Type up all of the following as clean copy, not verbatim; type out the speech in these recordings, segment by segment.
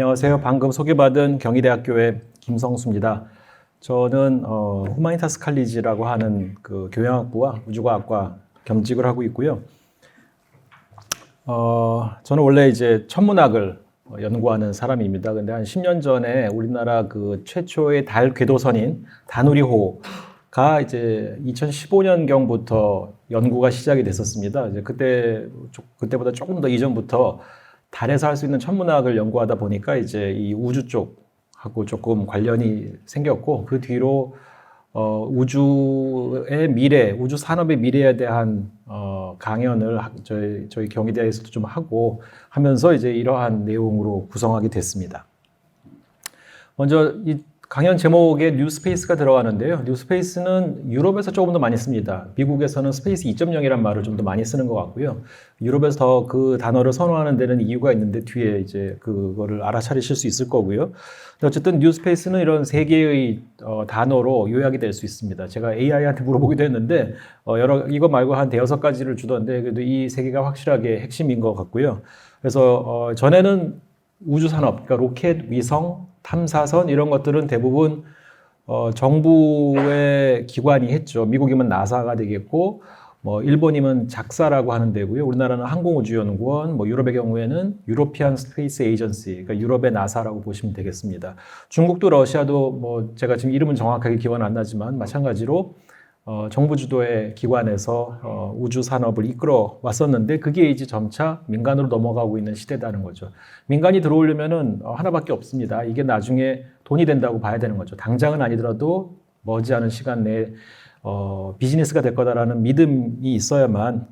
안녕하세요. 방금 소개받은 경희대학교의 김성수입니다. 저는 후마니타스 칼리지라고 하는 그 교양학부와 우주과학과 겸직을 하고 있고요. 저는 원래 이제 천문학을 연구하는 사람입니다. 근데 한 10년 전에 우리나라 그 최초의 달 궤도선인 다누리호가 이제 2015년경부터 연구가 시작이 됐었습니다. 이제 그때보다 조금 더 이전부터 달에서 할 수 있는 천문학을 연구하다 보니까 이제 이 우주 쪽하고 조금 관련이 생겼고, 그 뒤로 우주의 미래, 우주 산업의 미래에 대한 강연을 저희 경희대에서도 좀 하고 하면서 이제 이러한 내용으로 구성하게 됐습니다. 먼저 이 강연 제목에 뉴스페이스가 들어가는데요. 뉴스페이스는 유럽에서 조금 더 많이 씁니다. 미국에서는 스페이스 2.0이란 말을 좀 더 많이 쓰는 것 같고요. 유럽에서 더 그 단어를 선호하는 데는 이유가 있는데 뒤에 이제 그거를 알아차리실 수 있을 거고요. 어쨌든 뉴스페이스는 이런 세 개의 단어로 요약이 될 수 있습니다. 제가 AI한테 물어보기도 했는데 이거 말고 한 대여섯 가지를 주던데 그래도 이 세 개가 확실하게 핵심인 것 같고요. 그래서 전에는 우주 산업, 그러니까 로켓, 위성, 탐사선 이런 것들은 대부분 정부의 기관이 했죠. 미국이면 나사가 되겠고, 일본이면 작사라고 하는 데고요. 우리나라는 항공우주연구원, 유럽의 경우에는 유로피안 스페이스 에이전시, 그러니까 유럽의 나사라고 보시면 되겠습니다. 중국도 러시아도 제가 지금 이름은 정확하게 기억은 안 나지만 마찬가지로 정부 주도의 기관에서 우주 산업을 이끌어 왔었는데 그게 이제 점차 민간으로 넘어가고 있는 시대다는 거죠. 민간이 들어오려면은 하나밖에 없습니다. 이게 나중에 돈이 된다고 봐야 되는 거죠. 당장은 아니더라도 머지않은 시간 내에 비즈니스가 될 거다라는 믿음이 있어야만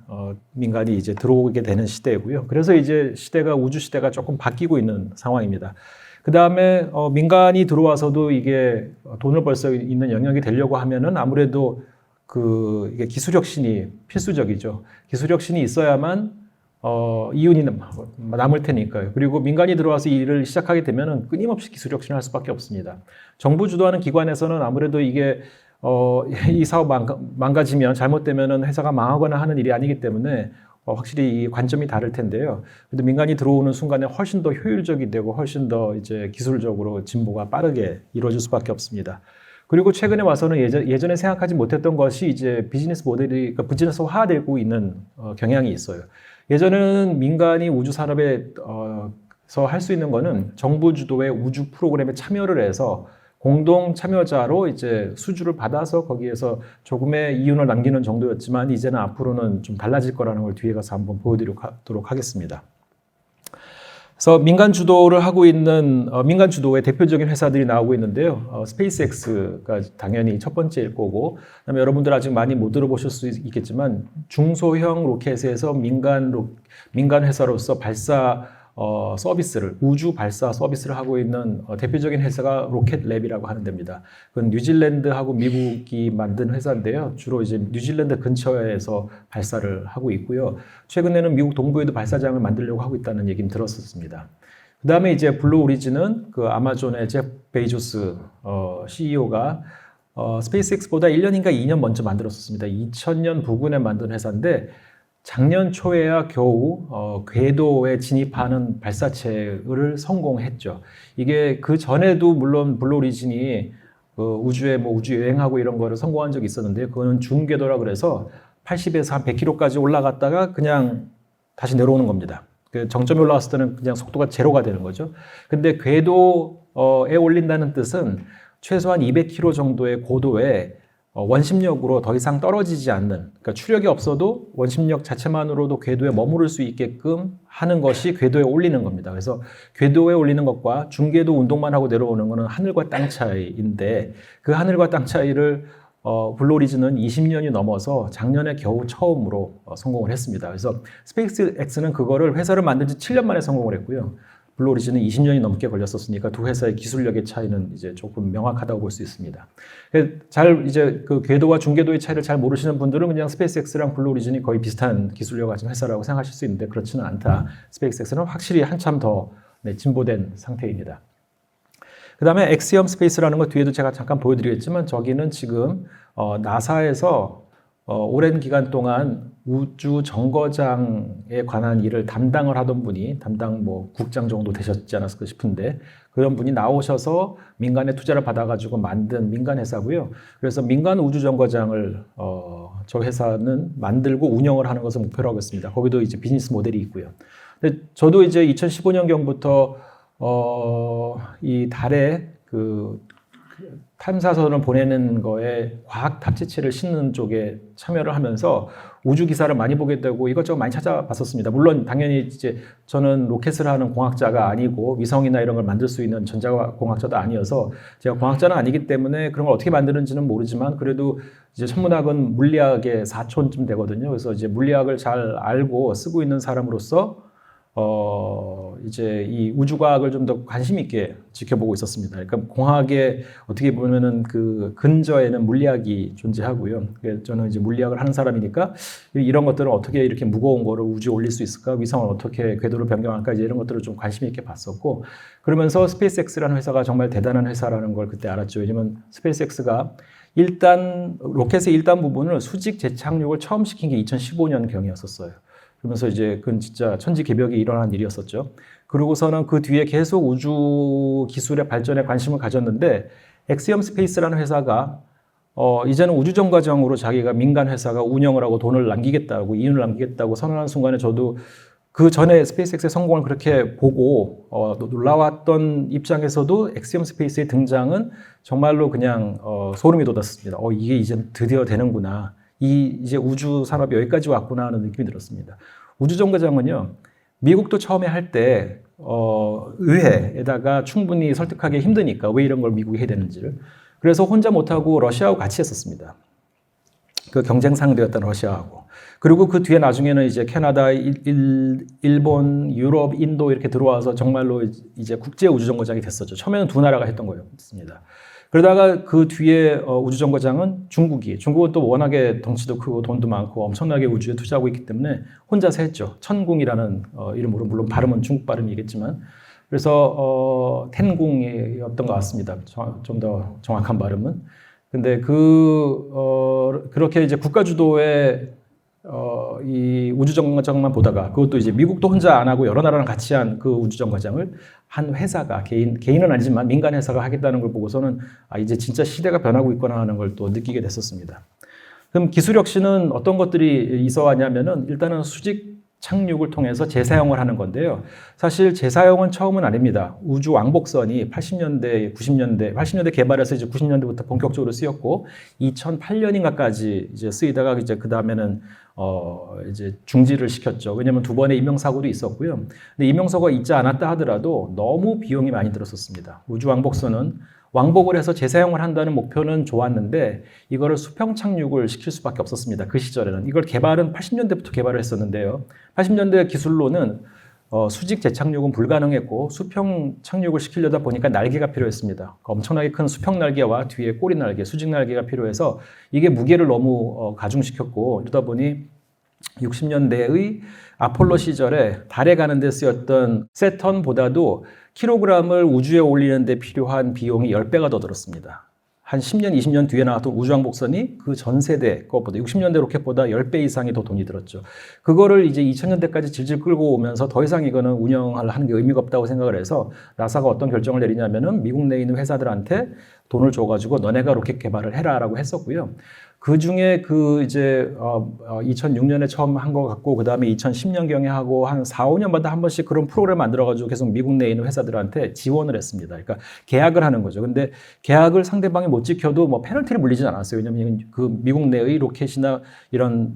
민간이 이제 들어오게 되는 시대고요. 그래서 이제 시대가 우주 시대가 조금 바뀌고 있는 상황입니다. 그 다음에 민간이 들어와서도 이게 돈을 벌 수 있는 영역이 되려고 하면은 아무래도 이게 기술 혁신이 필수적이죠. 기술 혁신이 있어야만 이윤이 남을 테니까요. 그리고 민간이 들어와서 일을 시작하게 되면은 끊임없이 기술 혁신을 할 수밖에 없습니다. 정부 주도하는 기관에서는 아무래도 이게 이 사업 망가지면 잘못되면은 회사가 망하거나 하는 일이 아니기 때문에 확실히 이 관점이 다를 텐데요. 그래도 민간이 들어오는 순간에 훨씬 더 효율적이 되고 훨씬 더 이제 기술적으로 진보가 빠르게 이루어질 수밖에 없습니다. 그리고 최근에 와서는 예전에 생각하지 못했던 것이 이제 비즈니스 모델이, 그러니까 비즈니스화되고 있는 경향이 있어요. 예전에는 민간이 우주 산업에서 할 수 있는 거는 정부 주도의 우주 프로그램에 참여를 해서 공동 참여자로 이제 수주를 받아서 거기에서 조금의 이윤을 남기는 정도였지만 이제는 앞으로는 좀 달라질 거라는 걸 뒤에 가서 한번 보여드리도록 하겠습니다. 그래서 민간 주도를 하고 있는 민간 주도의 대표적인 회사들이 나오고 있는데요. 스페이스X가 당연히 첫 번째일 거고, 그다음에 여러분들 아직 많이 못 들어보실 수 있겠지만 중소형 로켓에서 민간 회사로서 발사 서비스를, 우주 발사 서비스를 하고 있는 대표적인 회사가 로켓랩이라고 하는 데입니다. 그건 뉴질랜드하고 미국이 만든 회사인데요. 주로 이제 뉴질랜드 근처에서 발사를 하고 있고요. 최근에는 미국 동부에도 발사장을 만들려고 하고 있다는 얘기는 들었었습니다. 그 다음에 이제 블루 오리진은 그 아마존의 제프 베이조스 CEO가 스페이스X보다 1년인가 2년 먼저 만들었었습니다. 2000년 부근에 만든 회사인데 작년 초에야 겨우 궤도에 진입하는 발사체를 성공했죠. 이게 그 전에도 물론 블루 오리진이 우주에 우주 여행하고 이런 거를 성공한 적이 있었는데 그거는 준궤도라 그래서 80에서 한 100km까지 올라갔다가 그냥 다시 내려오는 겁니다. 정점에 올라갔을 때는 그냥 속도가 제로가 되는 거죠. 근데 궤도에 올린다는 뜻은 최소한 200km 정도의 고도에 원심력으로 더 이상 떨어지지 않는, 그러니까 추력이 없어도 원심력 자체만으로도 궤도에 머무를 수 있게끔 하는 것이 궤도에 올리는 겁니다. 그래서 궤도에 올리는 것과 중궤도 운동만 하고 내려오는 것은 하늘과 땅 차이인데 그 하늘과 땅 차이를 블루 오리진은 20년이 넘어서 작년에 겨우 처음으로 성공을 했습니다. 그래서 스페이스X는 그거를 회사를 만든 지 7년 만에 성공을 했고요. 블루 오리진은 20년이 넘게 걸렸었으니까 두 회사의 기술력의 차이는 이제 조금 명확하다고 볼 수 있습니다. 이제 그 궤도와 중궤도의 차이를 잘 모르시는 분들은 그냥 스페이스X랑 블루 오리진이 거의 비슷한 기술력을 가진 회사라고 생각하실 수 있는데 그렇지는 않다. 스페이스X는 확실히 한참 더 진보된 상태입니다. 그 다음에 엑시엄 스페이스라는 것 뒤에도 제가 잠깐 보여드리겠지만 저기는 지금 나사에서 오랜 기간 동안 우주 정거장에 관한 일을 담당을 하던 분이 담당 뭐 국장 정도 되셨지 않았을까 싶은데 그런 분이 나오셔서 민간의 투자를 받아가지고 만든 민간 회사고요. 그래서 민간 우주 정거장을 저 회사는 만들고 운영을 하는 것을 목표로 하고 있습니다. 거기도 이제 비즈니스 모델이 있고요. 근데 저도 이제 2015년경부터 이 달에 그 탐사선을 보내는 거에 과학 탑재체를 싣는 쪽에 참여를 하면서 우주 기사를 많이 보게 되고 이것저것 많이 찾아봤었습니다. 물론 당연히 이제 저는 로켓을 하는 공학자가 아니고 위성이나 이런 걸 만들 수 있는 전자공학자도 아니어서 제가 공학자는 아니기 때문에 그런 걸 어떻게 만드는지는 모르지만 그래도 이제 천문학은 물리학의 사촌쯤 되거든요. 그래서 이제 물리학을 잘 알고 쓰고 있는 사람으로서 이제 이 우주과학을 좀 더 관심 있게 지켜보고 있었습니다. 그러니까 공학에 어떻게 보면은 그 근저에는 물리학이 존재하고요. 저는 이제 물리학을 하는 사람이니까 이런 것들을 어떻게 이렇게 무거운 거를 우주에 올릴 수 있을까? 위성을 어떻게 궤도를 변경할까? 이제 이런 것들을 좀 관심 있게 봤었고 그러면서 스페이스X라는 회사가 정말 대단한 회사라는 걸 그때 알았죠. 왜냐면 스페이스X가 일단 로켓의 일단 부분을 수직 재착륙을 처음 시킨 게 2015년 경이었었어요. 그러면서 이제 그건 진짜 천지개벽이 일어난 일이었었죠. 그러고서는 그 뒤에 계속 우주 기술의 발전에 관심을 가졌는데 엑시엄 스페이스라는 회사가 이제는 우주정거장으로 자기가 민간 회사가 운영을 하고 돈을 남기겠다고 이윤을 남기겠다고 선언한 순간에 저도 그 전에 스페이스X의 성공을 그렇게 보고 놀라웠던 입장에서도 엑시엄 스페이스의 등장은 정말로 그냥 소름이 돋았습니다. 이게 이제 드디어 되는구나. 이제 우주 산업이 여기까지 왔구나 하는 느낌이 들었습니다. 우주정거장은요, 미국도 처음에 할 때, 의회에다가 충분히 설득하기 힘드니까 왜 이런 걸 미국이 해야 되는지를. 그래서 혼자 못하고 러시아하고 같이 했었습니다. 그 경쟁 상대였던 러시아하고. 그리고 그 뒤에 나중에는 이제 캐나다, 일본, 유럽, 인도 이렇게 들어와서 정말로 이제 국제 우주정거장이 됐었죠. 처음에는 두 나라가 했던 거였습니다. 그러다가 그 뒤에 우주정거장은 중국은 또 워낙에 덩치도 크고 돈도 많고 엄청나게 우주에 투자하고 있기 때문에 혼자서 했죠. 천궁이라는 이름으로, 물론 발음은 중국 발음이겠지만, 그래서 텐궁이었던 것 같습니다. 좀 더 정확한 발음은. 근데 그렇게 이제 국가 주도의 이 우주정거장만 보다가 그것도 이제 미국도 혼자 안 하고 여러 나라랑 같이 한 그 우주정거장을 한 회사가 개인은 아니지만 민간 회사가 하겠다는 걸 보고서는 이제 진짜 시대가 변하고 있구나 하는 걸 또 느끼게 됐었습니다. 그럼 기술 혁신은 어떤 것들이 있어 왔냐면은 일단은 수직 착륙을 통해서 재사용을 하는 건데요. 사실 재사용은 처음은 아닙니다. 우주 왕복선이 80년대 개발해서 이제 90년대부터 본격적으로 쓰였고 2008년인가까지 이제 쓰이다가 이제 그 다음에는 이제 중지를 시켰죠. 왜냐하면 두 번의 인명사고도 있었고요. 근데 인명사고가 있지 않았다 하더라도 너무 비용이 많이 들었었습니다. 우주 왕복선은 왕복을 해서 재사용을 한다는 목표는 좋았는데 이거를 수평 착륙을 시킬 수밖에 없었습니다. 그 시절에는. 이걸 80년대부터 개발을 했었는데요. 80년대 기술로는 수직 재착륙은 불가능했고 수평 착륙을 시키려다 보니까 날개가 필요했습니다. 엄청나게 큰 수평 날개와 뒤에 꼬리 날개, 수직 날개가 필요해서 이게 무게를 너무 가중시켰고 이러다 보니 60년대의 아폴로 시절에 달에 가는 데 쓰였던 세턴보다도 킬로그램을 우주에 올리는 데 필요한 비용이 10배가 더 들었습니다. 한 10년, 20년 뒤에 나왔던 우주왕복선이 그 전 세대 것보다 60년대 로켓보다 10배 이상이 더 돈이 들었죠. 그거를 이제 2000년대까지 질질 끌고 오면서 더 이상 이거는 운영을 하는 게 의미가 없다고 생각을 해서 나사가 어떤 결정을 내리냐면은 미국 내에 있는 회사들한테 돈을 줘가지고 너네가 로켓 개발을 해라라고 했었고요. 그 중에 이제 2006년에 처음 한 거 같고 그 다음에 2010년경에 하고 한 4, 5년마다 한 번씩 그런 프로그램 만들어가지고 계속 미국 내에 있는 회사들한테 지원을 했습니다. 그러니까 계약을 하는 거죠. 근데 계약을 상대방이 못 지켜도 뭐 페널티를 물리진 않았어요. 왜냐하면 그 미국 내의 로켓이나 이런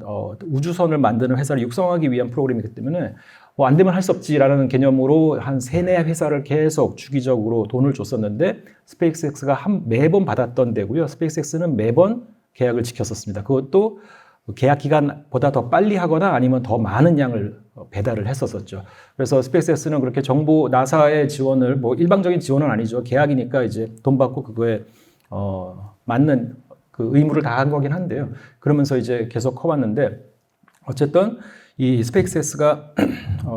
우주선을 만드는 회사를 육성하기 위한 프로그램이기 때문에 뭐 안 되면 할 수 없지라는 개념으로 한 3, 4회사를 계속 주기적으로 돈을 줬었는데 스페이스X가 매번 받았던 데고요. 스페이스X는 매번 계약을 지켰었습니다. 그것도 계약 기간보다 더 빨리 하거나 아니면 더 많은 양을 배달을 했었었죠. 그래서 스페이스X는 그렇게 정부, 나사의 지원을, 뭐 일방적인 지원은 아니죠. 계약이니까 이제 돈 받고 그거에 맞는 그 의무를 다한 거긴 한데요. 그러면서 이제 계속 커왔는데 어쨌든 이 스페이스X가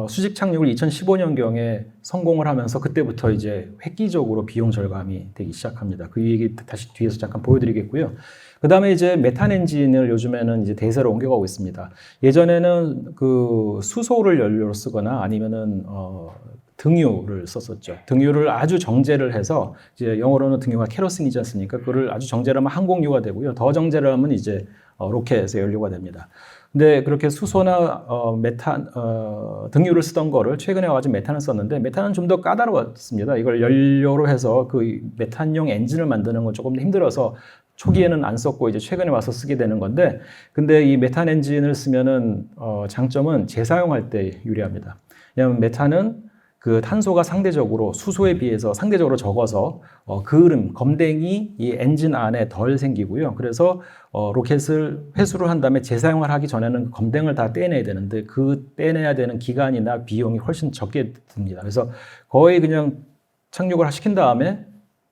수직 착륙을 2015년경에 성공을 하면서 그때부터 이제 획기적으로 비용 절감이 되기 시작합니다. 그 얘기 다시 뒤에서 잠깐 보여드리겠고요. 그 다음에 이제 메탄 엔진을 요즘에는 이제 대세로 옮겨가고 있습니다. 예전에는 그 수소를 연료로 쓰거나 아니면은 등유를 썼었죠. 등유를 아주 정제를 해서 이제 영어로는 등유가 케로신이지 않습니까? 그거를 아주 정제를 하면 항공유가 되고요. 더 정제를 하면 이제 로켓의 연료가 됩니다. 근데 그렇게 수소나 메탄, 등유를 쓰던 거를 최근에 와가지고 메탄을 썼는데 메탄은 좀 더 까다로웠습니다. 이걸 연료로 해서 그 메탄용 엔진을 만드는 건 조금 힘들어서 초기에는 안 썼고 이제 최근에 와서 쓰게 되는 건데 근데 이 메탄 엔진을 쓰면은 장점은 재사용할 때 유리합니다. 왜냐하면 메탄은 그 탄소가 상대적으로 수소에 비해서 상대적으로 적어서 그을음, 검댕이 이 엔진 안에 덜 생기고요. 그래서 로켓을 회수를 한 다음에 재사용을 하기 전에는 검댕을 다 떼내야 되는데 그 떼내야 되는 기간이나 비용이 훨씬 적게 듭니다. 그래서 거의 그냥 착륙을 시킨 다음에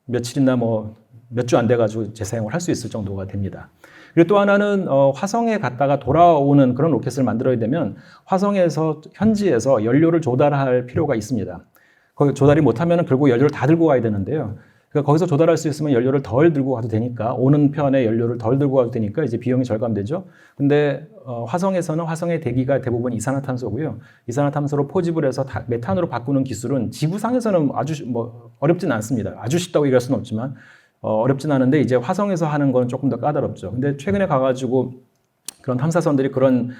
며칠이나 뭐 몇 주 안 돼가지고 재사용을 할 수 있을 정도가 됩니다. 그리고 또 하나는 화성에 갔다가 돌아오는 그런 로켓을 만들어야 되면 화성에서 현지에서 연료를 조달할 필요가 있습니다. 거기 조달이 못하면 결국 연료를 다 들고 가야 되는데요. 그러니까 거기서 조달할 수 있으면 연료를 덜 들고 가도 되니까 오는 편에 연료를 덜 들고 가도 되니까 이제 비용이 절감되죠. 근데 화성에서는 화성의 대기가 대부분 이산화탄소고요. 이산화탄소로 포집을 해서 메탄으로 바꾸는 기술은 지구상에서는 아주 뭐 어렵진 않습니다. 아주 쉽다고 얘기할 수는 없지만 어렵진 않은데 이제 화성에서 하는 건 조금 더 까다롭죠. 근데 최근에 가가지고 그런 탐사선들이 그런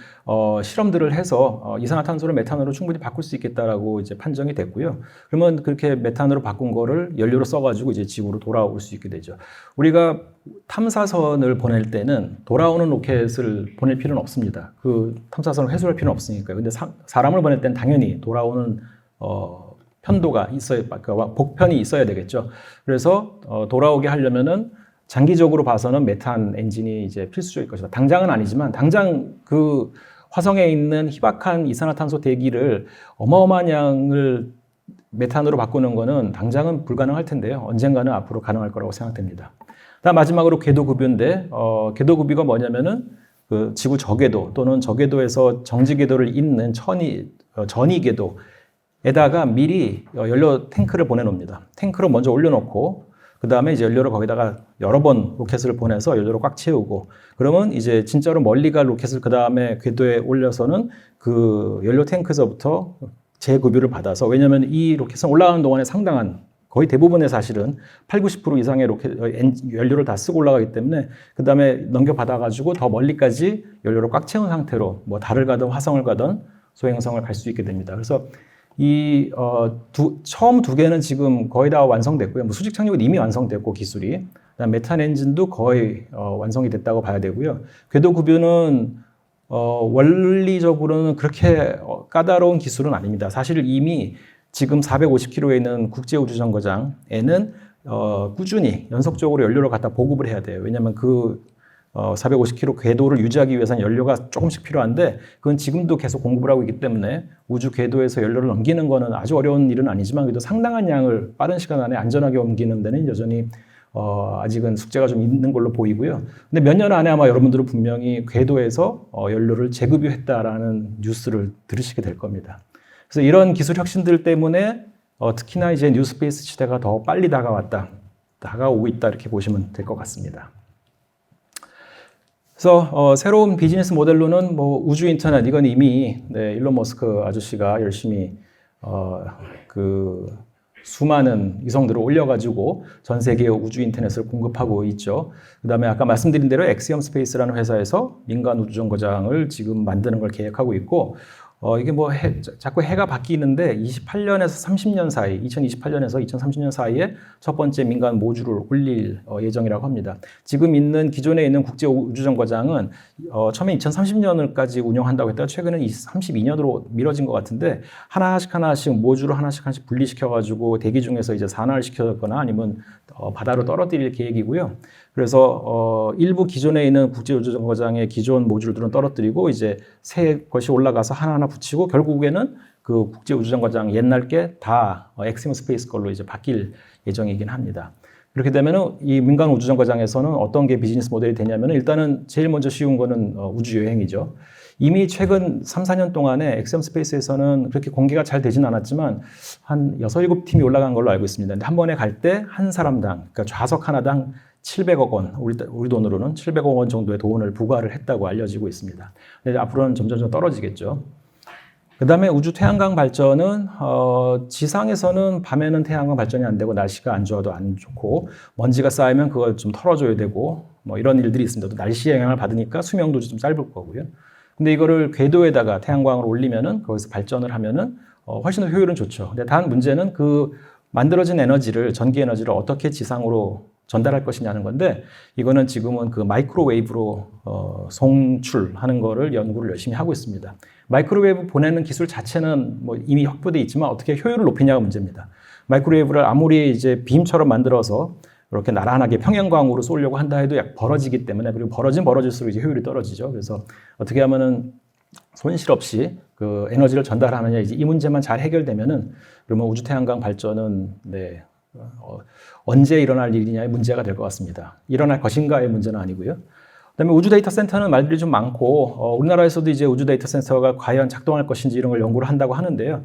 실험들을 해서 이산화탄소를 메탄으로 충분히 바꿀 수 있겠다라고 이제 판정이 됐고요. 그러면 그렇게 메탄으로 바꾼 거를 연료로 써가지고 이제 지구로 돌아올 수 있게 되죠. 우리가 탐사선을 보낼 때는 돌아오는 로켓을 보낼 필요는 없습니다. 그 탐사선을 회수할 필요는 없으니까요. 근데 사람을 보낼 때는 당연히 돌아오는 편도가 있어야, 그러니까 복편이 있어야 되겠죠. 그래서 돌아오게 하려면은 장기적으로 봐서는 메탄 엔진이 이제 필수적일 것이다. 당장은 아니지만 당장 그 화성에 있는 희박한 이산화탄소 대기를 어마어마한 양을 메탄으로 바꾸는 거는 당장은 불가능할 텐데요. 언젠가는 앞으로 가능할 거라고 생각됩니다. 다음 마지막으로 궤도급유인데 궤도급유가 뭐냐면은 그 지구 저궤도 또는 저궤도에서 정지궤도를 잇는 전이궤도 에다가 미리 연료 탱크를 보내놓습니다. 탱크로 먼저 올려놓고 그 다음에 이제 연료를 거기다가 여러 번 로켓을 보내서 연료를 꽉 채우고 그러면 이제 진짜로 멀리 갈 로켓을 그 다음에 궤도에 올려서는 그 연료 탱크에서부터 재급유를 받아서 왜냐하면 이 로켓은 올라가는 동안에 상당한 거의 대부분의 사실은 80~90% 이상의 연료를 다 쓰고 올라가기 때문에 그 다음에 넘겨받아가지고 더 멀리까지 연료를 꽉 채운 상태로 뭐 달을 가든 화성을 가든 소행성을 갈 수 있게 됩니다. 그래서 이 처음 두 개는 지금 거의 다 완성됐고요. 뭐 수직 착륙은 이미 완성됐고 기술이 그다음 메탄 엔진도 거의 완성이 됐다고 봐야 되고요. 궤도 급유는 원리적으로는 그렇게 까다로운 기술은 아닙니다. 사실 이미 지금 450km에 있는 국제우주정거장에는 꾸준히 연속적으로 연료를 갖다 보급을 해야 돼요. 왜냐하면 그 450km 궤도를 유지하기 위해서는 연료가 조금씩 필요한데 그건 지금도 계속 공급을 하고 있기 때문에 우주 궤도에서 연료를 넘기는 거는 아주 어려운 일은 아니지만 그래도 상당한 양을 빠른 시간 안에 안전하게 옮기는 데는 여전히 아직은 숙제가 좀 있는 걸로 보이고요. 근데 몇 년 안에 아마 여러분들은 분명히 궤도에서 연료를 재급유했다라는 뉴스를 들으시게 될 겁니다. 그래서 이런 기술 혁신들 때문에 특히나 이제 뉴스페이스 시대가 더 빨리 다가오고 있다 이렇게 보시면 될 것 같습니다. 그래서 새로운 비즈니스 모델로는 뭐 우주 인터넷 이건 이미 일론 머스크 아저씨가 열심히 그 수많은 위성들을 올려가지고 전 세계의 우주 인터넷을 공급하고 있죠. 그다음에 아까 말씀드린 대로 엑시엄 스페이스라는 회사에서 민간 우주정거장을 지금 만드는 걸 계획하고 있고 이게 뭐 자꾸 해가 바뀌는데 28년에서 30년 사이, 2028년에서 2030년 사이에 첫 번째 민간 모듈을 올릴 예정이라고 합니다. 지금 있는 기존에 있는 국제 우주정거장은 처음에 2030년까지 운영한다고 했다가 최근에 32년으로 미뤄진 것 같은데 하나씩 모듈을 하나씩 분리시켜가지고 대기 중에서 이제 산화를 시켰거나 아니면 바다로 떨어뜨릴 계획이고요. 그래서 일부 기존에 있는 국제우주정거장의 기존 모듈들은 떨어뜨리고 이제 새 것이 올라가서 하나하나 붙이고 결국에는 그 국제우주정거장 옛날 게 다 엑시엄 스페이스 걸로 이제 바뀔 예정이긴 합니다. 그렇게 되면은 이 민간 우주정거장에서는 어떤 게 비즈니스 모델이 되냐면은 일단은 제일 먼저 쉬운 거는 우주 여행이죠. 이미 최근 3, 4년 동안에 엑시엄 스페이스에서는 그렇게 공개가 잘 되진 않았지만 한 6, 7팀이 올라간 걸로 알고 있습니다. 근데 한 번에 갈 때 한 사람당, 그러니까 좌석 하나당 700억 원, 우리 돈으로는 700억 원 정도의 돈을 부과를 했다고 알려지고 있습니다. 근데 앞으로는 점점 떨어지겠죠. 그 다음에 우주 태양광 발전은 지상에서는 밤에는 태양광 발전이 안 되고 날씨가 안 좋아도 안 좋고 먼지가 쌓이면 그걸 좀 털어줘야 되고 뭐 이런 일들이 있습니다. 또 날씨의 영향을 받으니까 수명도 좀 짧을 거고요. 근데 이거를 궤도에다가 태양광을 올리면은 거기서 발전을 하면은 훨씬 더 효율은 좋죠. 근데 단 문제는 그 만들어진 에너지를, 전기 에너지를 어떻게 지상으로 전달할 것이냐는 건데, 이거는 지금은 그 마이크로웨이브로 송출하는 거를 연구를 열심히 하고 있습니다. 마이크로웨이브 보내는 기술 자체는 뭐 이미 확보돼 있지만 어떻게 효율을 높이냐가 문제입니다. 마이크로웨이브를 아무리 이제 빔처럼 만들어서 이렇게 나란하게 평형광으로 쏘려고 한다 해도 약 벌어지기 때문에, 그리고 벌어질수록 이제 효율이 떨어지죠. 그래서 어떻게 하면은 손실 없이 그 에너지를 전달하느냐, 이제 이 문제만 잘 해결되면은 그러면 우주 태양광 발전은 언제 일어날 일이냐의 문제가 될 것 같습니다. 일어날 것인가의 문제는 아니고요. 그다음에 우주 데이터 센터는 말들이 좀 많고 우리나라에서도 이제 우주 데이터 센터가 과연 작동할 것인지 이런 걸 연구를 한다고 하는데요.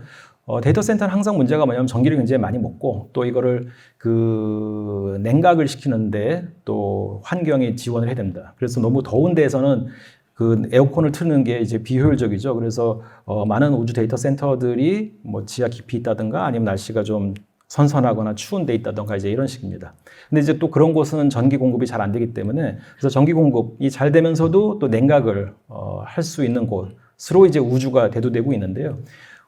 데이터 센터는 항상 문제가 뭐냐면 전기를 굉장히 많이 먹고 또 이거를 그 냉각을 시키는데 또 환경에 지원을 해야 됩니다. 그래서 너무 더운 데에서는 그 에어컨을 트는 게 이제 비효율적이죠. 그래서 많은 우주 데이터 센터들이 뭐 지하 깊이 있다든가 아니면 날씨가 좀 선선하거나 추운 데 있다던가 이제 이런 식입니다. 근데 이제 또 그런 곳은 전기 공급이 잘 안 되기 때문에, 그래서 전기 공급이 잘 되면서도 또 냉각을 할 수 있는 곳으로 이제 우주가 대두되고 있는데요.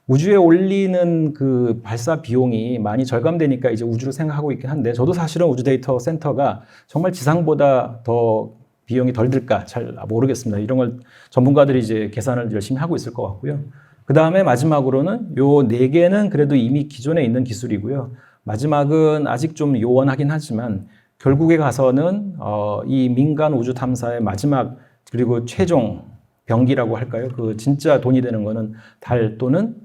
우주에 올리는 그 발사 비용이 많이 절감되니까 이제 우주를 생각하고 있긴 한데, 저도 사실은 우주 데이터 센터가 정말 지상보다 더 비용이 덜 들까 잘 모르겠습니다. 이런 걸 전문가들이 이제 계산을 열심히 하고 있을 것 같고요. 그 다음에 마지막으로는 요 4개는 그래도 이미 기존에 있는 기술이고요. 마지막은 아직 좀 요원하긴 하지만 결국에 가서는 이 민간 우주 탐사의 마지막 그리고 최종 병기라고 할까요? 그 진짜 돈이 되는 거는 달 또는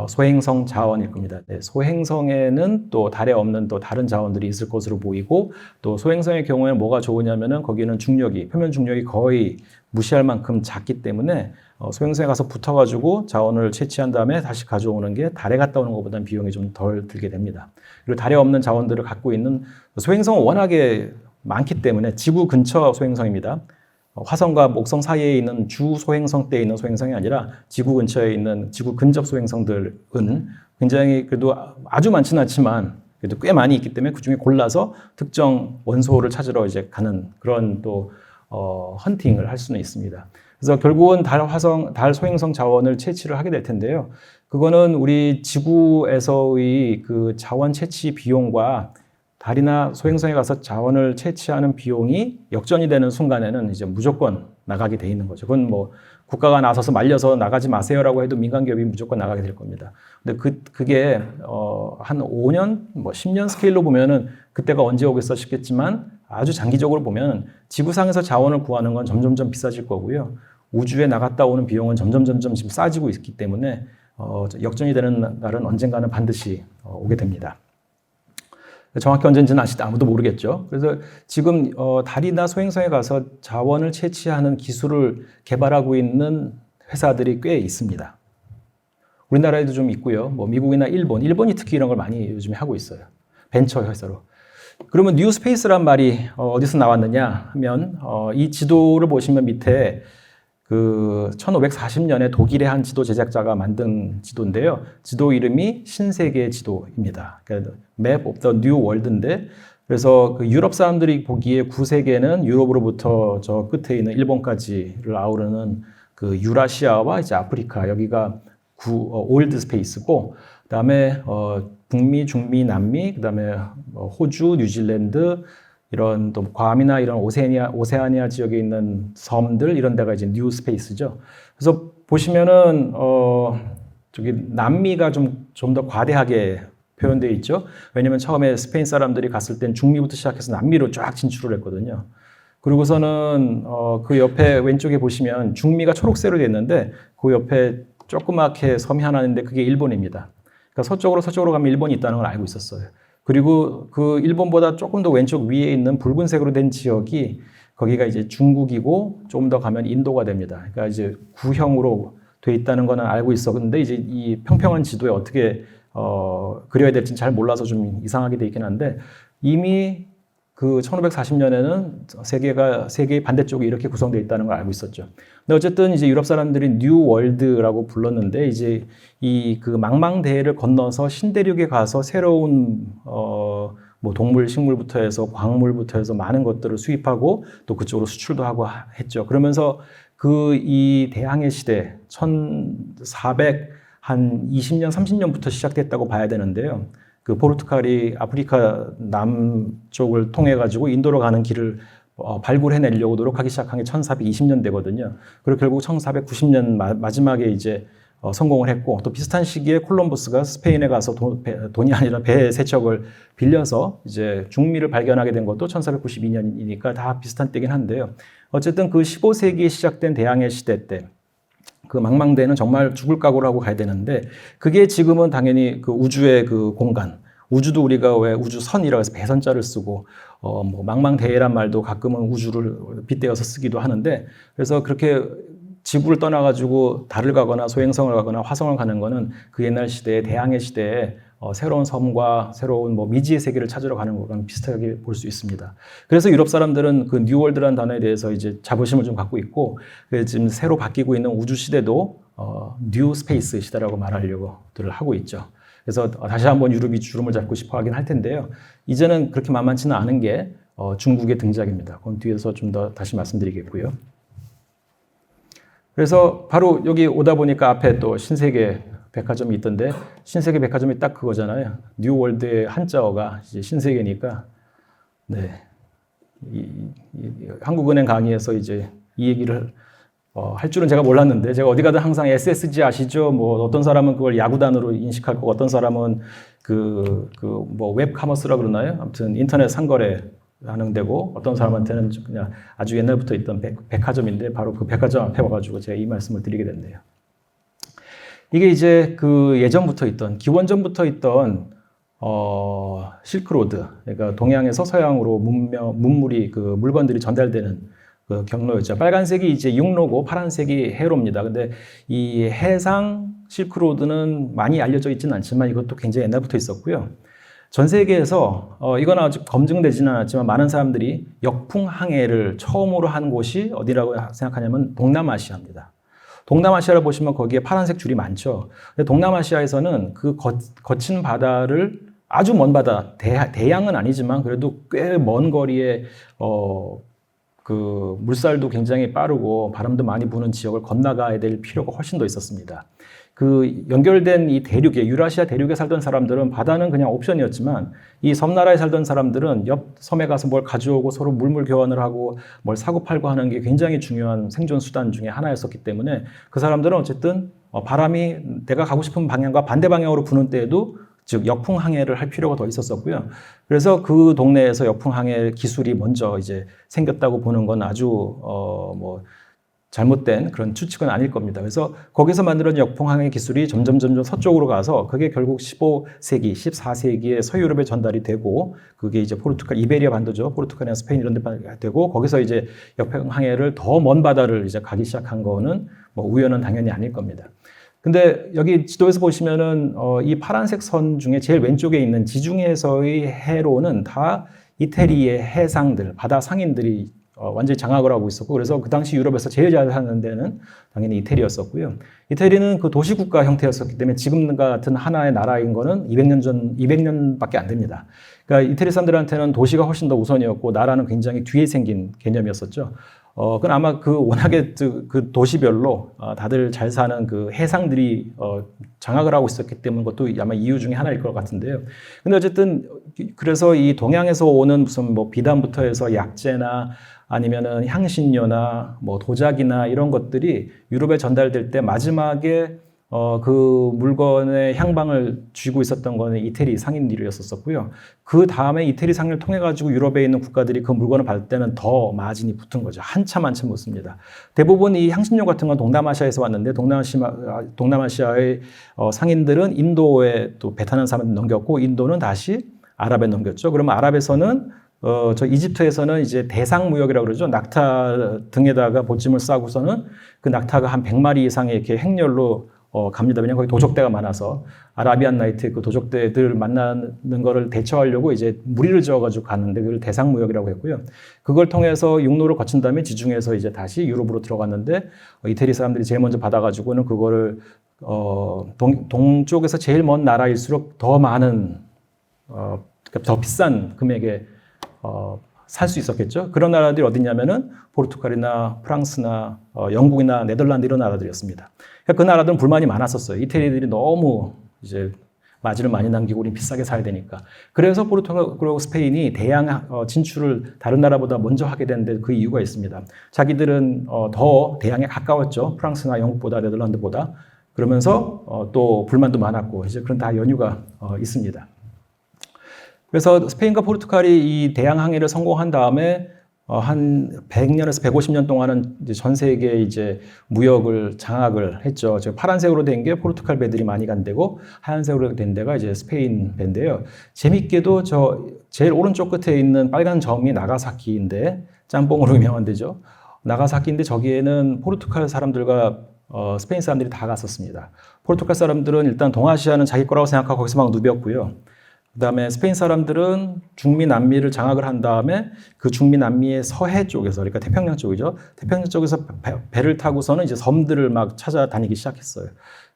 소행성 자원일 겁니다. 네, 소행성에는 또 달에 없는 또 다른 자원들이 있을 것으로 보이고, 또 소행성의 경우에는 뭐가 좋으냐면은 거기는 중력이, 표면 중력이 거의 무시할 만큼 작기 때문에 소행성에 가서 붙어가지고 자원을 채취한 다음에 다시 가져오는 게 달에 갔다 오는 것보다는 비용이 좀 덜 들게 됩니다. 그리고 달에 없는 자원들을 갖고 있는 소행성은 워낙에 많기 때문에 지구 근처 소행성입니다. 화성과 목성 사이에 있는 주 소행성대에 있는 소행성이 아니라 지구 근처에 있는 지구 근접 소행성들은 굉장히 그래도 아주 많지는 않지만 그래도 꽤 많이 있기 때문에 그 중에 골라서 특정 원소를 찾으러 이제 가는 그런 또 헌팅을 할 수는 있습니다. 그래서 결국은 달 소행성 자원을 채취를 하게 될 텐데요. 그거는 우리 지구에서의 그 자원 채취 비용과 달이나 소행성에 가서 자원을 채취하는 비용이 역전이 되는 순간에는 이제 무조건 나가게 돼 있는 거죠. 그건 뭐 국가가 나서서 말려서 나가지 마세요라고 해도 민간 기업이 무조건 나가게 될 겁니다. 근데 그게 한 5년, 뭐 10년 스케일로 보면은 그때가 언제 오겠어 싶겠지만, 아주 장기적으로 보면 지구상에서 자원을 구하는 건 점점점 비싸질 거고요. 우주에 나갔다 오는 비용은 점점점 지금 싸지고 있기 때문에 역전이 되는 날은 언젠가는 반드시 오게 됩니다. 정확히 언제인지는 아무도 모르겠죠. 그래서 지금 달이나 소행성에 가서 자원을 채취하는 기술을 개발하고 있는 회사들이 꽤 있습니다. 우리나라에도 좀 있고요. 뭐 미국이나 일본이 특히 이런 걸 많이 요즘에 하고 있어요. 벤처 회사로. 그러면 뉴스페이스란 말이 어디서 나왔느냐 하면 이 지도를 보시면 밑에 그 1540년에 독일의 한 지도 제작자가 만든 지도인데요. 지도 이름이 신세계 지도입니다. 그러니까 Map of the New World인데, 그래서 그 유럽 사람들이 보기에 구세계는 유럽으로부터 저 끝에 있는 일본까지를 아우르는 그 유라시아와 이제 아프리카, 여기가 올드 스페이스고, 그다음에 북미, 중미, 남미, 그다음에 호주, 뉴질랜드, 이런 또 괌이나 이런 오세아니아 지역에 있는 섬들, 이런 데가 이제 뉴 스페이스죠. 그래서 보시면은 저기 남미가 좀 더 과대하게 표현되어 있죠. 왜냐면 처음에 스페인 사람들이 갔을 땐 중미부터 시작해서 남미로 쫙 진출을 했거든요. 그리고서는 그 옆에 왼쪽에 보시면 중미가 초록색으로 되어 있는데 그 옆에 조그맣게 섬이 하나 있는데 그게 일본입니다. 그러니까 서쪽으로 가면 일본이 있다는 걸 알고 있었어요. 그리고 그 일본보다 조금 더 왼쪽 위에 있는 붉은색으로 된 지역이 거기가 이제 중국이고 좀 더 가면 인도가 됩니다. 그러니까 이제 구형으로 돼 있다는 거는 알고 있었는데 이제 이 평평한 지도에 어떻게 그려야 될지 잘 몰라서 좀 이상하게 돼 있긴 한데 이미 그 1540년에는 세계의 반대쪽이 이렇게 구성되어 있다는 걸 알고 있었죠. 근데 어쨌든 이제 유럽 사람들이 뉴 월드라고 불렀는데 이제 이 그 망망대해를 건너서 신대륙에 가서 새로운 뭐 동물, 식물부터 해서 광물부터 해서 많은 것들을 수입하고 또 그쪽으로 수출도 하고 했죠. 그러면서 그 이 대항해 시대 1400 한 20년, 30년부터 시작됐다고 봐야 되는데요. 그 포르투갈이 아프리카 남쪽을 통해 가지고 인도로 가는 길을 발굴해내려고 노력하기 시작한 게 1420년대거든요. 그리고 결국 1490년 마지막에 이제 성공을 했고 또 비슷한 시기에 콜럼버스가 스페인에 가서 돈이 아니라 배 세 척을 빌려서 이제 중미를 발견하게 된 것도 1492년이니까 다 비슷한 때긴 한데요. 어쨌든 그 15세기에 시작된 대항해 시대 때 그 망망대해는 정말 죽을 각오로 하고 가야 되는데 그게 지금은 당연히 그 우주의 그 공간, 우주도 우리가 왜 우주선이라고 해서 배선자를 쓰고 뭐 망망대해란 말도 가끔은 우주를 빗대어서 쓰기도 하는데 그래서 그렇게 지구를 떠나가지고 달을 가거나 소행성을 가거나 화성을 가는 거는 그 옛날 시대의 대항해 시대에 새로운 섬과 새로운 뭐 미지의 세계를 찾으러 가는 거랑 비슷하게 볼 수 있습니다. 그래서 유럽 사람들은 그 뉴월드라는 단어에 대해서 이제 자부심을 좀 갖고 있고 지금 새로 바뀌고 있는 우주 시대도 뉴 스페이스 시대라고 말하려고들 하고 있죠. 그래서 다시 한번 유럽이 주름을 잡고 싶어 하긴 할 텐데요. 이제는 그렇게 만만치는 않은 게 중국의 등장입니다. 그건 뒤에서 좀 더 다시 말씀드리겠고요. 그래서 바로 여기 오다 보니까 앞에 또 신세계 백화점이 있던데 신세계 백화점이 딱 그거잖아요. 뉴월드의 한자어가 이제 신세계니까 네. 한국은행 강의에서 이제 이 얘기를 할 줄은 제가 몰랐는데 제가 어디 가든 항상 SSG 아시죠? 뭐 어떤 사람은 그걸 야구단으로 인식할 거고 어떤 사람은 뭐 웹카머스라 그러나요? 아무튼 인터넷 상거래 하는 데고 어떤 사람한테는 그냥 아주 옛날부터 있던 백화점인데 바로 그 백화점 앞에 와가지고 제가 이 말씀을 드리게 됐네요. 이게 이제 그 예전부터 있던 기원전부터 있던 실크로드, 그러니까 동양에서 서양으로 문물이 그 물건들이 전달되는 그 경로였죠. 빨간색이 이제 육로고 파란색이 해로입니다. 근데 이 해상 실크로드는 많이 알려져 있지는 않지만 이것도 굉장히 옛날부터 있었고요. 전 세계에서 이건 아직 검증되지는 않았지만 많은 사람들이 역풍항해를 처음으로 한 곳이 어디라고 생각하냐면 동남아시아입니다. 동남아시아를 보시면 거기에 파란색 줄이 많죠. 근데 동남아시아에서는 그 거친 바다를 아주 먼 바다, 대양은 아니지만 그래도 꽤 먼 거리에 그 물살도 굉장히 빠르고 바람도 많이 부는 지역을 건너가야 될 필요가 훨씬 더 있었습니다. 그 연결된 이 대륙에 유라시아 대륙에 살던 사람들은 바다는 그냥 옵션이었지만 이 섬나라에 살던 사람들은 옆 섬에 가서 뭘 가져오고 서로 물물 교환을 하고 뭘 사고 팔고 하는 게 굉장히 중요한 생존 수단 중에 하나였었기 때문에 그 사람들은 어쨌든 바람이 내가 가고 싶은 방향과 반대 방향으로 부는 때에도 즉 역풍 항해를 할 필요가 더 있었었고요. 그래서 그 동네에서 역풍 항해 기술이 먼저 이제 생겼다고 보는 건 아주 뭐 잘못된 그런 추측은 아닐 겁니다. 그래서 거기서 만들어진 역풍항해 기술이 점점 서쪽으로 가서 그게 결국 15세기, 14세기에 서유럽에 전달이 되고 그게 이제 포르투갈, 이베리아 반도죠. 포르투갈이나 스페인 이런 데 되고 거기서 이제 역풍항해를 더 먼 바다를 이제 가기 시작한 거는 뭐 우연은 당연히 아닐 겁니다. 근데 여기 지도에서 보시면은 이 파란색 선 중에 제일 왼쪽에 있는 지중해에서의 해로는 다 이태리의 해상들, 바다 상인들이 완전히 장악을 하고 있었고 그래서 그 당시 유럽에서 제일 잘 사는 데는 당연히 이태리였었고요. 이태리는 그 도시국가 형태였었기 때문에 지금 같은 하나의 나라인 거는 200년밖에 안 됩니다. 그러니까 이태리 사람들한테는 도시가 훨씬 더 우선이었고 나라는 굉장히 뒤에 생긴 개념이었었죠. 그건 아마 그 워낙에 그 도시별로 다들 잘 사는 그 해상들이 장악을 하고 있었기 때문에 그것도 아마 이유 중에 하나일 것 같은데요. 근데 어쨌든 그래서 이 동양에서 오는 무슨 뭐 비단부터 해서 약재나 아니면은 향신료나 뭐 도자기나 이런 것들이 유럽에 전달될 때 마지막에 그 물건의 향방을 쥐고 있었던 거는 이태리 상인들이었었고요. 그 다음에 이태리 상인을 통해 가지고 유럽에 있는 국가들이 그 물건을 받을 때는 더 마진이 붙은 거죠. 한참 붙습니다. 대부분 이 향신료 같은 건 동남아시아에서 왔는데 동남아시아의 상인들은 인도에 또 배 타는 사람한테 넘겼고 인도는 다시 아랍에 넘겼죠. 그러면 아랍에서는 저 이집트에서는 이제 대상 무역이라고 그러죠. 낙타 등에다가 보찜을 싸고서는 그 낙타가 한 100마리 이상의 이렇게 행렬로 갑니다. 왜냐하면 거기 도적대가 많아서 아라비안 나이트 그 도적대들 만나는 거를 대처하려고 이제 무리를 지어가지고 갔는데 그걸 대상 무역이라고 했고요. 그걸 통해서 육로를 거친 다음에 지중해에서 이제 다시 유럽으로 들어갔는데 이태리 사람들이 제일 먼저 받아가지고는 그거를 동쪽에서 제일 먼 나라일수록 더 많은 그러니까 더 비싼 금액에 살 수 있었겠죠. 그런 나라들이 어디냐면은 포르투갈이나 프랑스나 영국이나 네덜란드 이런 나라들이었습니다. 그러니까 그 나라들은 불만이 많았었어요. 이태리들이 너무 이제 마진을 많이 남기고 우린 비싸게 사야 되니까. 그래서 포르투갈하고 스페인이 대양 진출을 다른 나라보다 먼저 하게 된 그 이유가 있습니다. 자기들은 더 대양에 가까웠죠. 프랑스나 영국보다 네덜란드보다. 그러면서 또 불만도 많았고 이제 그런 다 연유가 있습니다. 그래서 스페인과 포르투갈이 이 대양 항해를 성공한 다음에 한 100년에서 150년 동안은 이제 전 세계에 이제 무역을 장악을 했죠. 파란색으로 된 게 포르투갈 배들이 많이 간 데고 하얀색으로 된 데가 이제 스페인 배인데요. 재밌게도 저 제일 오른쪽 끝에 있는 빨간 점이 나가사키인데 짬뽕으로 유명한 데죠. 나가사키인데 저기에는 포르투갈 사람들과 스페인 사람들이 다 갔었습니다. 포르투갈 사람들은 일단 동아시아는 자기 거라고 생각하고 거기서 막 누볐고요. 그다음에 스페인 사람들은 중미 남미를 장악을 한 다음에 그 중미 남미의 서해 쪽에서 그러니까 태평양 쪽이죠. 태평양 쪽에서 배를 타고서는 이제 섬들을 막 찾아다니기 시작했어요.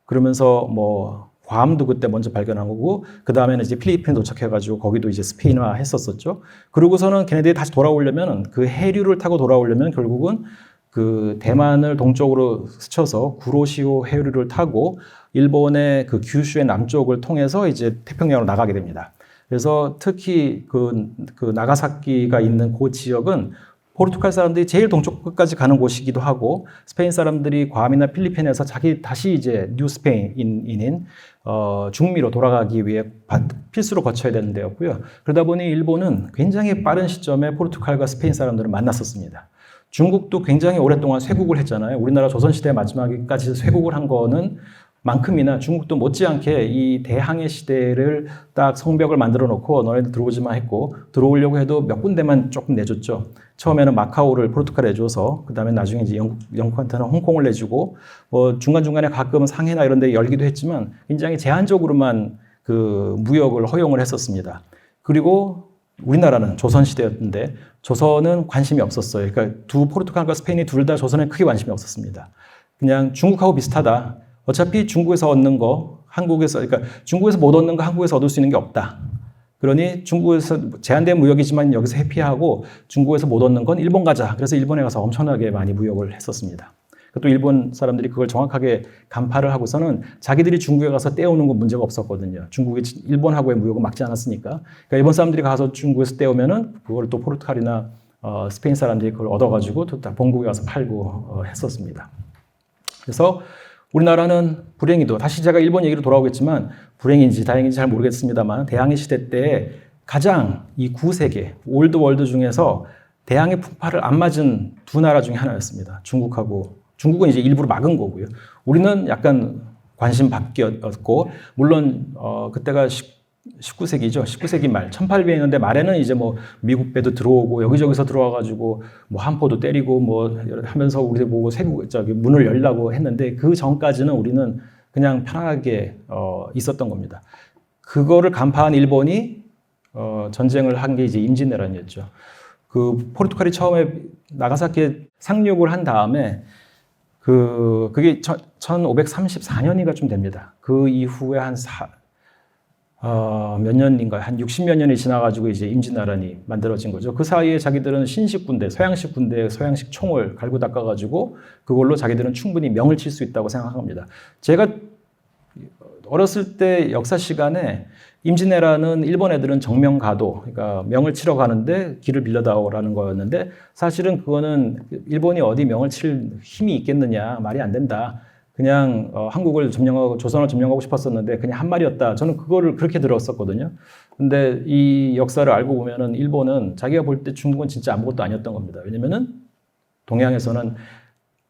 그러면서 뭐 괌도 그때 먼저 발견한 거고 그 다음에는 이제 필리핀 도착해가지고 거기도 이제 스페인화 했었었죠. 그러고서는 걔네들이 다시 돌아오려면 그 해류를 타고 돌아오려면 결국은 그 대만을 동쪽으로 스쳐서 구로시오 해류를 타고 일본의 그 규슈의 남쪽을 통해서 이제 태평양으로 나가게 됩니다. 그래서 특히 그 나가사키가 있는 그 지역은 포르투갈 사람들이 제일 동쪽 끝까지 가는 곳이기도 하고 스페인 사람들이 괌이나 필리핀에서 다시 이제 뉴 스페인인 중미로 돌아가기 위해 필수로 거쳐야 되는 데였고요. 그러다 보니 일본은 굉장히 빠른 시점에 포르투갈과 스페인 사람들을 만났었습니다. 중국도 굉장히 오랫동안 쇄국을 했잖아요. 우리나라 조선시대 마지막까지 쇄국을 한 거는 만큼이나 중국도 못지않게 이 대항해 시대를 딱 성벽을 만들어 놓고 너네들 들어오지만 했고 들어오려고 해도 몇 군데만 조금 내줬죠. 처음에는 마카오를 포르투갈에 내줘서 그 다음에 나중에 이제 영국한테는 홍콩을 내주고 뭐 중간중간에 가끔은 상해나 이런 데 열기도 했지만 굉장히 제한적으로만 그 무역을 허용을 했었습니다. 그리고 우리나라는 조선시대였는데 조선은 관심이 없었어요. 그러니까 포르투갈과 스페인이 둘 다 조선에 크게 관심이 없었습니다. 그냥 중국하고 비슷하다. 어차피 중국에서 얻는 거, 그러니까 중국에서 못 얻는 거 한국에서 얻을 수 있는 게 없다. 그러니 중국에서 제한된 무역이지만 여기서 회피하고 중국에서 못 얻는 건 일본 가자. 그래서 일본에 가서 엄청나게 많이 무역을 했었습니다. 또 일본 사람들이 그걸 정확하게 간파를 하고서는 자기들이 중국에 가서 떼오는 건 문제가 없었거든요. 중국이 일본하고의 무역을 막지 않았으니까. 그러니까 일본 사람들이 가서 중국에서 떼오면은 그걸 또 포르투갈이나 스페인 사람들이 그걸 얻어가지고 또 본국에 가서 팔고 했었습니다. 그래서 우리나라는 불행히도 다시 제가 일본 얘기로 돌아오겠지만 불행인지 다행인지 잘 모르겠습니다만 대항해 시대 때 가장 이 구세계 올드 월드 중에서 대항해 풍파를 안 맞은 두 나라 중에 하나였습니다. 중국은 이제 일부러 막은 거고요. 우리는 약간 관심 밖이었고 물론 그때가 19세기죠. 19세기 말 1800년대 말에는 이제 뭐 미국 배도 들어오고 여기저기서 들어와가지고 뭐 한포도 때리고 뭐 하면서 우리 보고 문을 열라고 했는데 그 전까지는 우리는 그냥 편하게 있었던 겁니다. 그거를 간파한 일본이 전쟁을 한 게 이제 임진왜란이었죠. 그 포르투갈이 처음에 나가사키에 상륙을 한 다음에 그게 1534년인가 좀 됩니다. 그 이후에 몇 년인가요? 한 60몇 년이 지나가지고 이제 임진왜란이 만들어진 거죠. 그 사이에 자기들은 신식 군대, 서양식 군대, 서양식 총을 갈고 닦아가지고 그걸로 자기들은 충분히 명을 칠 수 있다고 생각한 겁니다. 제가 어렸을 때 역사 시간에 임진왜란은 일본 애들은 정명가도, 그러니까 명을 치러 가는데 길을 빌려다오라는 거였는데 사실은 그거는 일본이 어디 명을 칠 힘이 있겠느냐, 말이 안 된다. 그냥 한국을 점령하고 조선을 점령하고 싶었었는데 그냥 한 말이었다. 저는 그거를 그렇게 들었었거든요. 근데 이 역사를 알고 보면은 일본은 자기가 볼 때 중국은 진짜 아무것도 아니었던 겁니다. 왜냐면은 동양에서는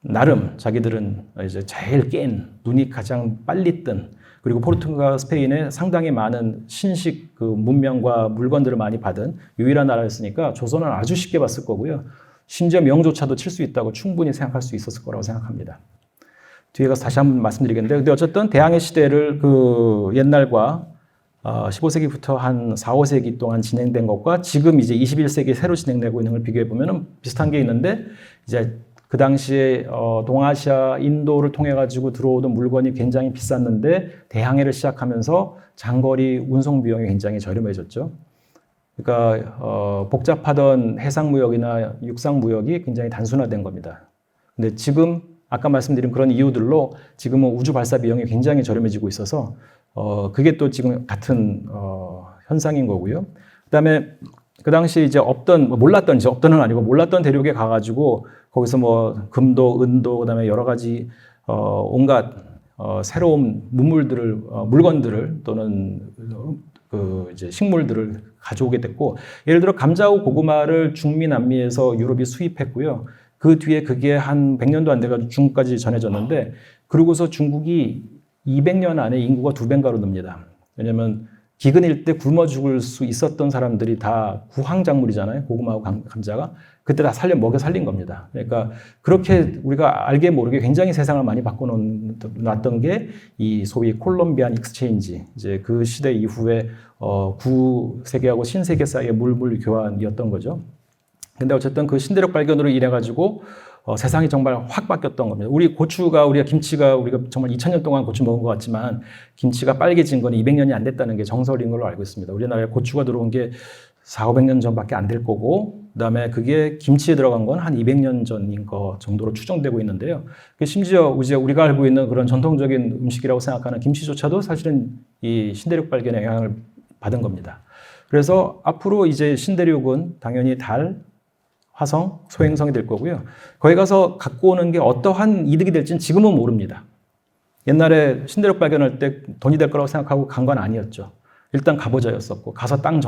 나름 자기들은 이제 제일 깬 눈이 가장 빨리 뜬 그리고 포르투갈과 스페인에 상당히 많은 신식 그 문명과 물건들을 많이 받은 유일한 나라였으니까 조선은 아주 쉽게 봤을 거고요. 심지어 명조차도 칠 수 있다고 충분히 생각할 수 있었을 거라고 생각합니다. 뒤에 가서 다시 한번 말씀드리겠는데, 근데 어쨌든 대항해 시대를 그 옛날과 15세기부터 한 4, 5세기 동안 진행된 것과 지금 이제 21세기 새로 진행되고 있는 걸 비교해 보면 비슷한 게 있는데, 이제 그 당시에 동아시아, 인도를 통해 가지고 들어오던 물건이 굉장히 비쌌는데 대항해를 시작하면서 장거리 운송 비용이 굉장히 저렴해졌죠. 그러니까 복잡하던 해상 무역이나 육상 무역이 굉장히 단순화된 겁니다. 근데 지금 아까 말씀드린 그런 이유들로 지금은 우주 발사 비용이 굉장히 저렴해지고 있어서 그게 또 지금 같은 현상인 거고요. 그다음에 그 당시 이제 몰랐던 이제 없던은 아니고 몰랐던 대륙에 가가지고 거기서 뭐 금도, 은도, 그다음에 여러 가지 온갖 새로운 물건들을 또는 그 이제 식물들을 가져오게 됐고, 예를 들어 감자하고 고구마를 중미, 남미에서 유럽이 수입했고요. 그 뒤에 그게 한 100년도 안 돼가지고 중국까지 전해졌는데, 그러고서 중국이 200년 안에 인구가 2배가로 늡니다. 왜냐하면 기근일 때 굶어 죽을 수 있었던 사람들이 다 구황작물이잖아요. 고구마하고 감자가. 그때 다 먹여 살린 겁니다. 그러니까 그렇게 우리가 알게 모르게 굉장히 세상을 많이 바꿔놨던 게 이 소위 콜롬비안 익스체인지, 이제 그 시대 이후에 구세계하고 신세계 사이의 물물 교환이었던 거죠. 근데 어쨌든 그 신대륙 발견으로 인해 가지고 세상이 정말 확 바뀌었던 겁니다. 우리가 김치가 우리가 정말 2000년 동안 고추 먹은 것 같지만 김치가 빨개진 건 200년이 안 됐다는 게 정설인 걸로 알고 있습니다. 우리나라에 고추가 들어온 게 400~500년 전밖에 안 될 거고, 그다음에 그게 김치에 들어간 건 한 200년 전인 거 정도로 추정되고 있는데요. 심지어 이제 우리가 알고 있는 그런 전통적인 음식이라고 생각하는 김치조차도 사실은 이 신대륙 발견의 영향을 받은 겁니다. 그래서 앞으로 이제 신대륙은 당연히 달, 화성, 소행성이 될 거고요. 거기 가서 갖고 오는 게 어떠한 이득이 될지는 지금은 모릅니다. 옛날에 신대륙 발견할 때 돈이 될 거라고 생각하고 간 건 아니었죠. 일단 가보자였었고, 가서 땅을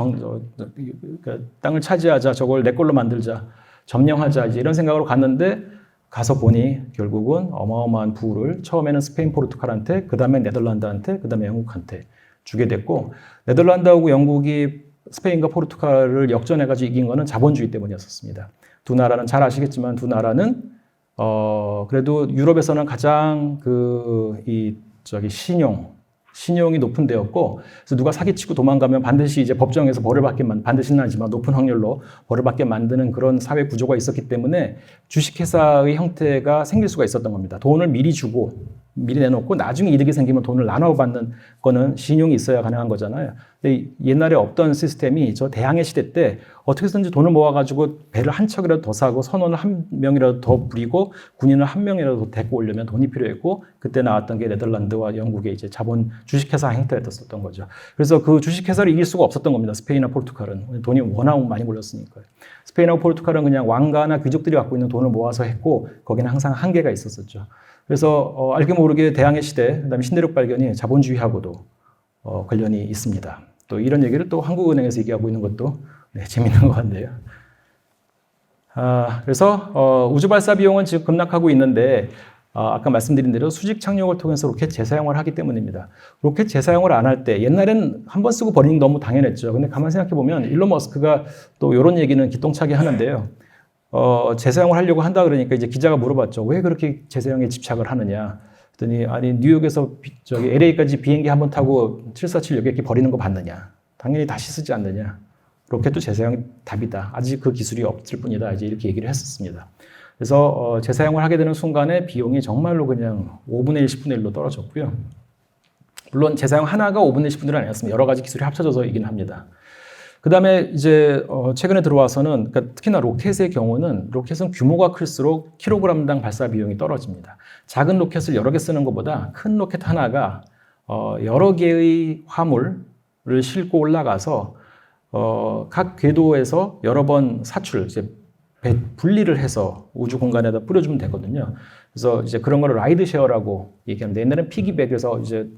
차지하자, 저걸 내 걸로 만들자, 점령하자, 이제 이런 생각으로 갔는데, 가서 보니 결국은 어마어마한 부를 처음에는 스페인, 포르투갈한테, 그 다음에 네덜란드한테, 그 다음에 영국한테 주게 됐고, 네덜란드하고 영국이 스페인과 포르투갈을 역전해가지고 이긴 거는 자본주의 때문이었습니다. 두 나라는 잘 아시겠지만 두 나라는 그래도 유럽에서는 가장 신용이 높은 데였고, 그래서 누가 사기치고 도망가면 반드시 이제 법정에서 반드시는 아니지만 높은 확률로 벌을 받게 만드는 그런 사회 구조가 있었기 때문에 주식회사의 형태가 생길 수가 있었던 겁니다. 돈을 미리 주고 미리 내놓고 나중에 이득이 생기면 돈을 나눠 받는 거는 신용이 있어야 가능한 거잖아요. 근데 옛날에 없던 시스템이 저 대항해 시대 때 어떻게 해서든지 돈을 모아가지고 배를 한 척이라도 더 사고 선원을 한 명이라도 더 부리고 군인을 한 명이라도 더 데리고 오려면 돈이 필요했고, 그때 나왔던 게 네덜란드와 영국의 이제 주식회사 형태였었던 거죠. 그래서 그 주식회사를 이길 수가 없었던 겁니다. 스페인이나 포르투갈은. 돈이 워낙 많이 몰렸으니까요. 스페인하고 포르투갈은 그냥 왕가나 귀족들이 갖고 있는 돈을 모아서 했고, 거기는 항상 한계가 있었었죠. 그래서 알게 모르게 대항해 시대, 그다음에 신대륙 발견이 자본주의하고도 관련이 있습니다. 또 이런 얘기를 또 한국은행에서 얘기하고 있는 것도 재밌는 것 같네요. 그래서 우주 발사 비용은 지금 급락하고 있는데, 아까 말씀드린 대로 수직 착륙을 통해서 로켓 재사용을 하기 때문입니다. 로켓 재사용을 안 할 때, 옛날엔 한 번 쓰고 버리는 게 너무 당연했죠. 근데 가만 생각해 보면 일론 머스크가 또 이런 얘기는 기똥차게 하는데요. 재사용을 하려고 한다 그러니까 이제 기자가 물어봤죠. 왜 그렇게 재사용에 집착을 하느냐? 그랬더니 아니 뉴욕에서 LA까지 비행기 한 번 타고 747 여객기 버리는 거 봤느냐? 당연히 다시 쓰지 않느냐? 로켓도 재사용이 답이다. 아직 그 기술이 없을 뿐이다. 이제 이렇게 얘기를 했었습니다. 그래서 재사용을 하게 되는 순간에 비용이 정말로 그냥 5분의 1, 10분의 1로 떨어졌고요. 물론 재사용 하나가 5분의 1, 10분의 1은 아니었습니다. 여러 가지 기술이 합쳐져서이긴 합니다. 그 다음에 이제 최근에 들어와서는, 그러니까 특히나 로켓의 경우는 로켓은 규모가 클수록 킬로그램당 발사 비용이 떨어집니다. 작은 로켓을 여러 개 쓰는 것보다 큰 로켓 하나가 여러 개의 화물을 싣고 올라가서 각 궤도에서 여러 번 이제 분리를 해서 우주 공간에다 뿌려주면 되거든요. 그래서 이제 그런 거를 라이드 쉐어라고 얘기하는데, 옛날에는 피기백에서 이제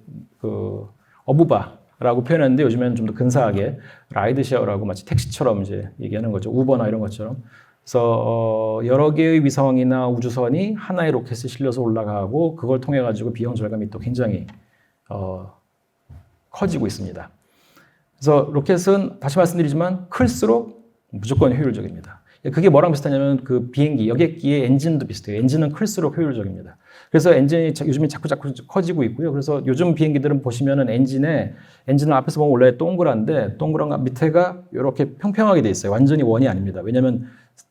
어부바라고 표현했는데 요즘에는 좀 더 근사하게 라이드 쉐어라고 마치 택시처럼 이제 얘기하는 거죠. 우버나 이런 것처럼. 그래서 여러 개의 위성이나 우주선이 하나의 로켓에 실려서 올라가고, 그걸 통해 가지고 비용 절감이 또 굉장히 커지고 있습니다. 그래서 로켓은 다시 말씀드리지만 클수록 무조건 효율적입니다. 그게 뭐랑 비슷하냐면 그 비행기, 여객기의 엔진도 비슷해요. 엔진은 클수록 효율적입니다. 그래서 엔진이 요즘에 자꾸 커지고 있고요. 그래서 요즘 비행기들은 보시면은 엔진을 앞에서 보면 원래 동그란데 동그란 밑에가 이렇게 평평하게 돼 있어요. 완전히 원이 아닙니다. 왜냐하면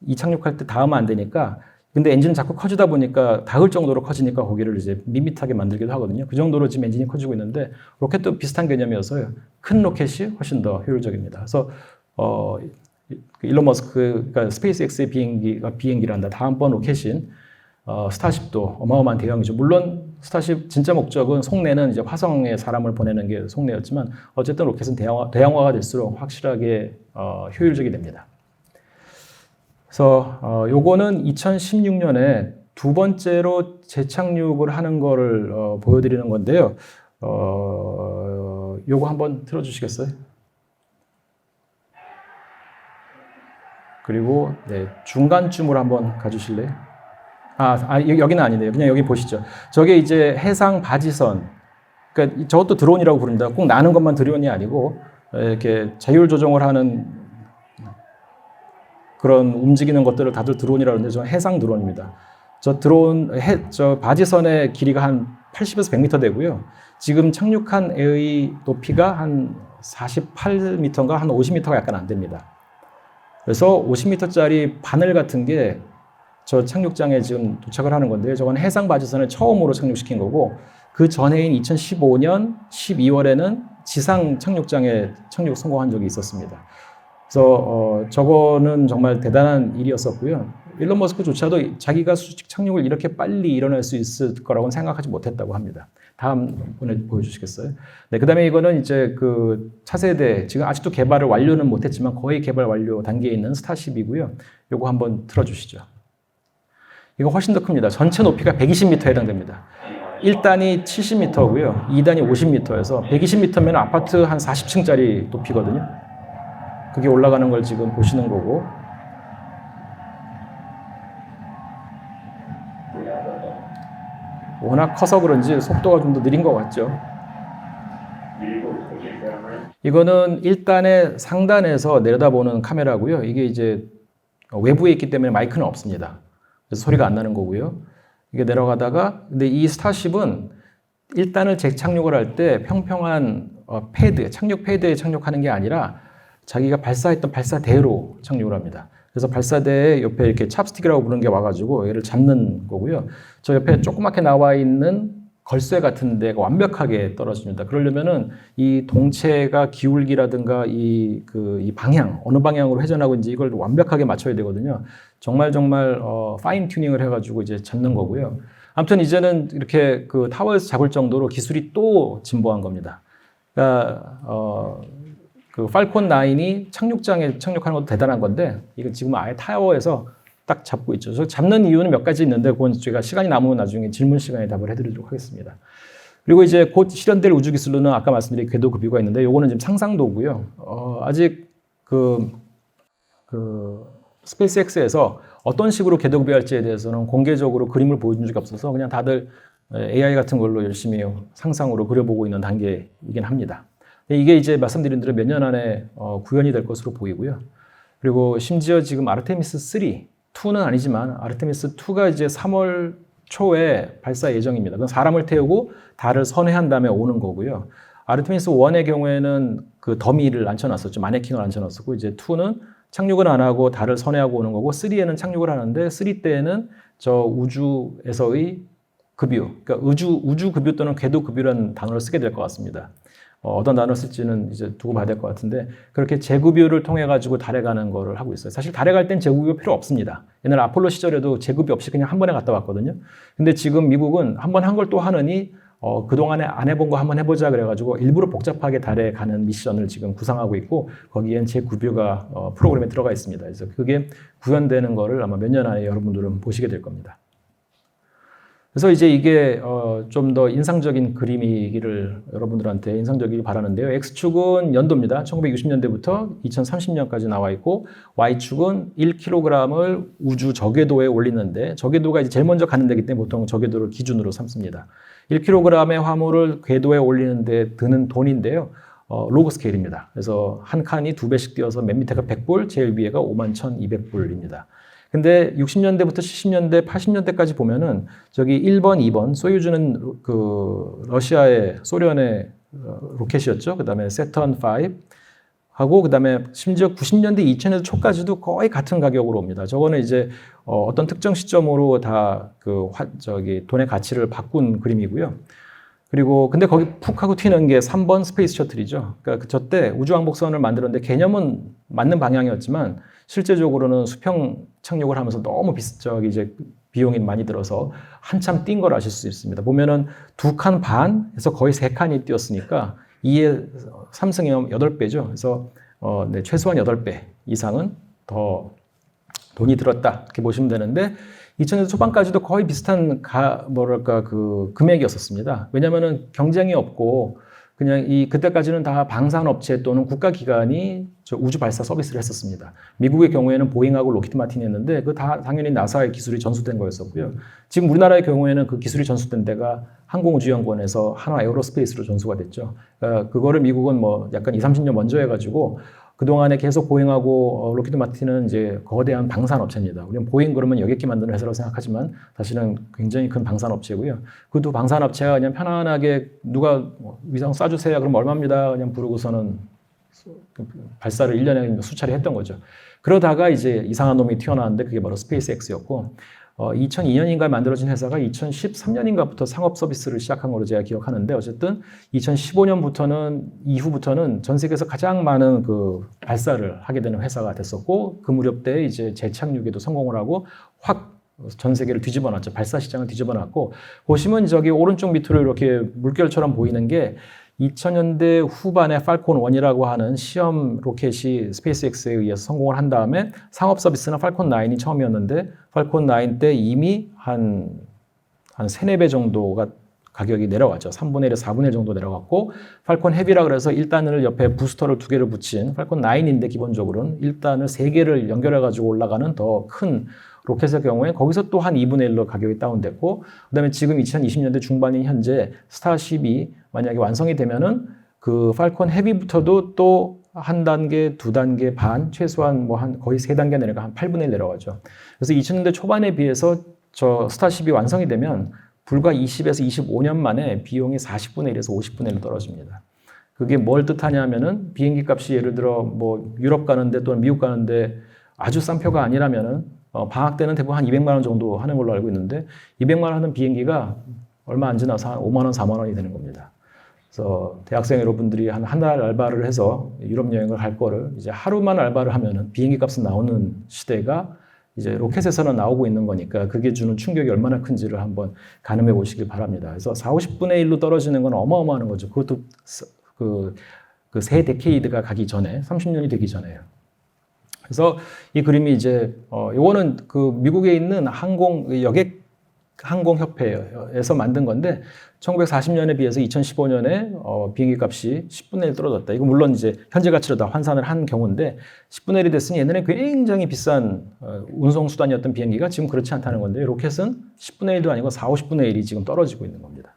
이착륙할 때 닿으면 안 되니까. 근데 엔진은 자꾸 커지다 보니까 닿을 정도로 커지니까 거기를 이제 밋밋하게 만들기도 하거든요. 그 정도로 지금 엔진이 커지고 있는데 로켓도 비슷한 개념이어서요. 큰 로켓이 훨씬 더 효율적입니다. 그래서 일론 머스크가 스페이스X의 비행기란다. 다음번 로켓인 스타쉽도 어마어마한 대형이죠. 물론 스타쉽 진짜 목적은 속내는 이제 화성에 사람을 보내는 게 속내였지만 어쨌든 로켓은 대형화가 될수록 확실하게 효율적이 됩니다. 그래서 요거는 2016년에 두 번째로 재착륙을 하는 거를 보여드리는 건데요. 요거 한번 틀어주시겠어요? 그리고 네, 중간쯤으로 한번 가주실래요? 여기는 아니네요. 그냥 여기 보시죠. 저게 이제 해상 바지선. 그러니까 저것도 드론이라고 부릅니다. 꼭 나는 것만 드론이 아니고 이렇게 자율 조종을 하는 그런 움직이는 것들을 다들 드론이라고 하는데 저는 해상 드론입니다. 저 바지선의 길이가 한 80에서 100m 되고요. 지금 착륙한 애의 높이가 한 48m인가 한 50m가 약간 안 됩니다. 그래서 50m짜리 바늘 같은 게 저 착륙장에 지금 도착을 하는 건데요. 저건 해상 바지선을 처음으로 착륙시킨 거고 그 전해인 2015년 12월에는 지상 착륙장에 착륙 성공한 적이 있었습니다. 그래서 저거는 정말 대단한 일이었었고요. 일론 머스크조차도 자기가 수직 착륙을 이렇게 빨리 일어날 수 있을 거라고는 생각하지 못했다고 합니다. 다음 보여주시겠어요? 네, 그다음에 이거는 이제 그 차세대 지금 아직도 개발을 완료는 못했지만 거의 개발 완료 단계에 있는 스타쉽이고요. 요거 한번 틀어주시죠. 이거 훨씬 더 큽니다. 전체 높이가 120m에 해당됩니다. 1단이 70m고요. 2단이 50m여서 120m면 아파트 한 40층짜리 높이거든요. 그게 올라가는 걸 지금 보시는 거고. 워낙 커서 그런지 속도가 좀 더 느린 것 같죠. 이거는 1단의 상단에서 내려다보는 카메라고요. 이게 이제 외부에 있기 때문에 마이크는 없습니다. 그래서 소리가 안 나는 거고요. 이게 내려가다가 근데 이 스타쉽은 1단을 재착륙을 할 때 평평한 착륙 패드에 착륙하는 게 아니라 자기가 발사했던 발사대로 착륙을 합니다. 그래서 발사대 옆에 이렇게 찹스틱이라고 부르는 게 와가지고 얘를 잡는 거고요. 저 옆에 조그맣게 나와 있는 걸쇠 같은 데가 완벽하게 떨어집니다. 그러려면은 이 동체가 기울기라든가 이 방향, 어느 방향으로 회전하고 이제 이걸 완벽하게 맞춰야 되거든요. 정말 파인 튜닝을 해가지고 이제 잡는 거고요. 아무튼 이제는 이렇게 그 타워에서 잡을 정도로 기술이 또 진보한 겁니다. 그러니까 그 팔콘 9이 착륙장에 착륙하는 것도 대단한 건데 이거 지금 아예 타워에서 딱 잡고 있죠. 그래서 잡는 이유는 몇 가지 있는데 그건 제가 시간이 남으면 나중에 질문 시간에 답을 해드리도록 하겠습니다. 그리고 이제 곧 실현될 우주 기술로는 아까 말씀드린 궤도급유가 있는데 요거는 지금 상상도고요. 아직 그 스페이스X에서 어떤 식으로 궤도급유할지에 대해서는 공개적으로 그림을 보여준 적이 없어서 그냥 다들 AI 같은 걸로 열심히 상상으로 그려보고 있는 단계이긴 합니다. 이게 이제 말씀드린 대로 몇 년 안에 구현이 될 것으로 보이고요. 그리고 심지어 지금 아르테미스 2는 아니지만 아르테미스 2가 이제 3월 초에 발사 예정입니다. 그건 사람을 태우고 달을 선회한 다음에 오는 거고요. 아르테미스 1의 경우에는 그 더미를 앉혀놨었죠. 마네킹을 앉혀놨었고 이제 2는 착륙은 안 하고 달을 선회하고 오는 거고 3에는 착륙을 하는데 3 때에는 저 우주에서의 급유, 그러니까 우주 급유 또는 궤도 급유라는 단어를 쓰게 될 것 같습니다. 어떤 단어를 쓸지는 이제 두고 봐야 될 것 같은데 그렇게 재급유를 통해 가지고 달에 가는 거를 하고 있어요. 사실 달에 갈 땐 재급유 필요 없습니다. 옛날 아폴로 시절에도 재급유 없이 그냥 한 번에 갔다 왔거든요. 근데 지금 미국은 한 번 한 걸 또 하느니 그동안에 안 해본 거 한번 해보자 그래가지고 일부러 복잡하게 달에 가는 미션을 지금 구상하고 있고 거기엔 재급유가 프로그램에 들어가 있습니다. 그래서 그게 구현되는 거를 아마 몇 년 안에 여러분들은 보시게 될 겁니다. 그래서 이제 이게 좀 더 인상적인 그림이기를 여러분들한테 인상적이길 바라는데요. X축은 연도입니다. 1960년대부터 2030년까지 나와 있고 Y축은 1kg을 우주 저궤도에 올리는데 저궤도가 이제 제일 먼저 가는 데기 때문에 보통 저궤도를 기준으로 삼습니다. 1kg의 화물을 궤도에 올리는데 드는 돈인데요. 로그 스케일입니다. 그래서 한 칸이 2배씩 뛰어서 맨 밑에가 100불, 제일 위에가 51,200불입니다. 근데 60년대부터 70년대, 80년대까지 보면은 저기 1번, 2번 소유주는 그 러시아의 소련의 로켓이었죠. 그다음에 세턴 5 하고 그다음에 심지어 90년대, 2000년대 초까지도 거의 같은 가격으로 옵니다. 저거는 이제 어떤 특정 시점으로 다 그 저기 돈의 가치를 바꾼 그림이고요. 그리고 근데 거기 푹 하고 튀는 게 3번 스페이스 셔틀이죠. 그러니까 저때 우주왕복선을 만들었는데 개념은 맞는 방향이었지만 실제적으로는 수평 착륙을 하면서 너무 이제 비용이 많이 들어서 한참 뛴 걸 아실 수 있습니다. 보면은 2칸 반에서 거의 3칸이 뛰었으니까 2의 3승이면 8배죠. 그래서 네, 최소한 8배 이상은 더 돈이 들었다. 이렇게 보시면 되는데 2000년대 초반까지도 거의 비슷한 그 금액이었었습니다. 왜냐면은 경쟁이 없고 그냥 그때까지는 다 방산업체 또는 국가기관이 우주 발사 서비스를 했었습니다. 미국의 경우에는 보잉하고 로키드 마틴이 했는데 그 다 당연히 나사의 기술이 전수된 거였었고요. 지금 우리나라의 경우에는 그 기술이 전수된 데가 항공우주연구원에서 한화 에어로스페이스로 전수가 됐죠. 그러니까 그거를 미국은 뭐 약간 20, 30년 먼저 해가지고 그동안에 계속 보잉하고 로키드 마틴은 이제 거대한 방산업체입니다. 우리는 보잉 그러면 여객기 만드는 회사라고 생각하지만 사실은 굉장히 큰 방산업체고요. 그 두 방산업체가 그냥 편안하게 누가 위성 쏴주세요. 그럼 얼마입니다. 그냥 부르고서는 발사를 1년에 수차례 했던 거죠. 그러다가 이제 이상한 놈이 튀어나왔는데 그게 바로 스페이스X였고 2002년인가에 만들어진 회사가 2013년인가부터 상업 서비스를 시작한 걸로 제가 기억하는데 어쨌든 2015년부터는 이후부터는 전 세계에서 가장 많은 그 발사를 하게 되는 회사가 됐었고 그 무렵 때 이제 재착륙에도 성공을 하고 확 전 세계를 뒤집어 놨죠. 발사 시장을 뒤집어 놨고 보시면 저기 오른쪽 밑으로 이렇게 물결처럼 보이는 게 2000년대 후반에 팔콘 1이라고 하는 시험 로켓이 스페이스X에 의해서 성공을 한 다음에 상업 서비스는 팔콘 9이 처음이었는데 팔콘 9 때 이미 한 3, 4배 정도가 가격이 내려갔죠. 3분의 1에서 4분의 1 정도 내려갔고 팔콘 헤비라 그래서 1단을 옆에 부스터를 2개를 붙인 팔콘 9인데 기본적으로는 1단을 3개를 연결해 가지고 올라가는 더 큰 로켓의 경우에 거기서 또 한 2분의 1로 가격이 다운됐고 그다음에 지금 2020년대 중반인 현재 스타쉽이 만약에 완성이 되면은 그 팔콘 헤비부터도 또 한 단계, 2단계 반, 최소한 뭐 한 거의 3단계 내려가 한 8분의 1 내려가죠. 그래서 2000년대 초반에 비해서 저 스타쉽이 완성이 되면 불과 20에서 25년 만에 비용이 40분의 1에서 50분의 1로 떨어집니다. 그게 뭘 뜻하냐면은 비행기 값이 예를 들어 뭐 유럽 가는데 또는 미국 가는데 아주 싼 표가 아니라면은 방학 때는 대부분 한 200만 원 정도 하는 걸로 알고 있는데 200만 원 하는 비행기가 얼마 안 지나서 한 5만 원, 4만 원이 되는 겁니다. 그래서 대학생 여러분들이 한 달 알바를 해서 유럽 여행을 갈 거를 이제 하루만 알바를 하면은 비행기 값은 나오는 시대가 이제 로켓에서는 나오고 있는 거니까 그게 주는 충격이 얼마나 큰지를 한번 가늠해 보시길 바랍니다. 그래서 4, 50분의 1로 떨어지는 건 어마어마한 거죠. 그것도 그 세 데케이드가 가기 전에 30년이 되기 전에요. 그래서 이 그림이 이제 요거는 그 미국에 있는 여객 항공협회에서 만든 건데 1940년에 비해서 2015년에 비행기 값이 10분의 1 떨어졌다. 이거 물론 이제 현재 가치로 다 환산을 한 경우인데 10분의 1이 됐으니 예전에 굉장히 비싼 운송 수단이었던 비행기가 지금 그렇지 않다는 건데 로켓은 10분의 1도 아니고 4, 50분의 1이 지금 떨어지고 있는 겁니다.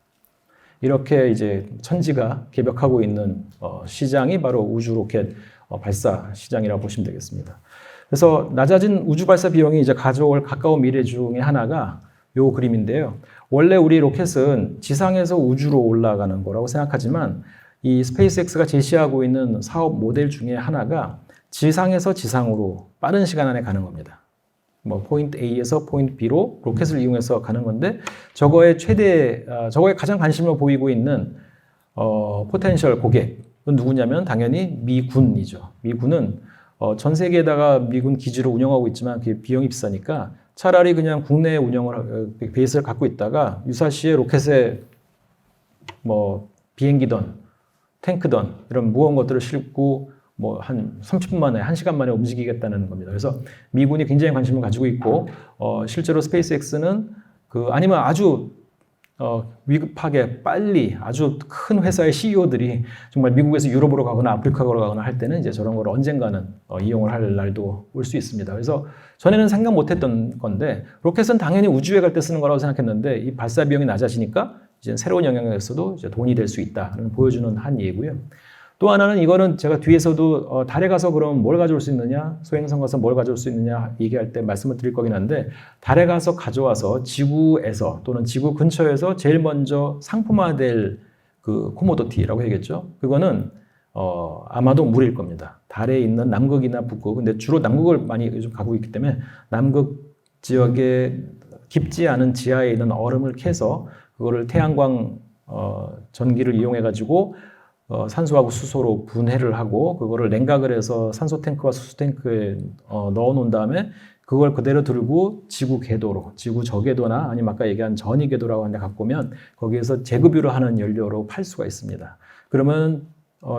이렇게 이제 천지가 개벽하고 있는 시장이 바로 우주 로켓 발사 시장이라고 보시면 되겠습니다. 그래서 낮아진 우주 발사 비용이 이제 가져올 가까운 미래 중에 하나가 요 그림인데요. 원래 우리 로켓은 지상에서 우주로 올라가는 거라고 생각하지만 이 스페이스X가 제시하고 있는 사업 모델 중에 하나가 지상에서 지상으로 빠른 시간 안에 가는 겁니다. 뭐 포인트 A에서 포인트 B로 로켓을 이용해서 가는 건데 저거에 가장 관심을 보이고 있는 포텐셜 고객은 누구냐면 당연히 미군이죠. 미군은 전 세계에다가 미군 기지를 운영하고 있지만 그게 비용이 비싸니까 차라리 그냥 국내 운영을 베이스를 갖고 있다가 유사시에 로켓에 뭐 비행기든 탱크든 이런 무거운 것들을 싣고 뭐 한 30분 만에 1시간 만에 움직이겠다는 겁니다. 그래서 미군이 굉장히 관심을 가지고 있고 실제로 스페이스X는 아니면 아주 위급하게 빨리 아주 큰 회사의 CEO들이 정말 미국에서 유럽으로 가거나 아프리카로 가거나 할 때는 이제 저런 걸 언젠가는 이용을 할 날도 올 수 있습니다. 그래서 전에는 생각 못 했던 건데 로켓은 당연히 우주에 갈 때 쓰는 거라고 생각했는데 이 발사 비용이 낮아지니까 이제 새로운 영역에서도 이제 돈이 될 수 있다는 보여주는 한 예고요. 또 하나는 이거는 제가 뒤에서도 달에 가서 그럼 뭘 가져올 수 있느냐, 소행성 가서 뭘 가져올 수 있느냐 얘기할 때 말씀을 드릴 거긴 한데 달에 가서 가져와서 지구에서 또는 지구 근처에서 제일 먼저 상품화될 그 코모도티라고 해야겠죠. 그거는 아마도 물일 겁니다. 달에 있는 남극이나 북극, 근데 주로 남극을 많이 요즘 가고 있기 때문에 남극 지역에 깊지 않은 지하에 있는 얼음을 캐서 그거를 태양광 전기를 이용해 가지고 산소하고 수소로 분해를 하고 그거를 냉각을 해서 산소 탱크와 수소 탱크에 넣어 놓은 다음에 그걸 그대로 들고 지구 궤도로, 지구 저궤도나 아니면 아까 얘기한 전위 궤도라고 하는 데 갖고 오면 거기에서 재급유를 하는 연료로 팔 수가 있습니다. 그러면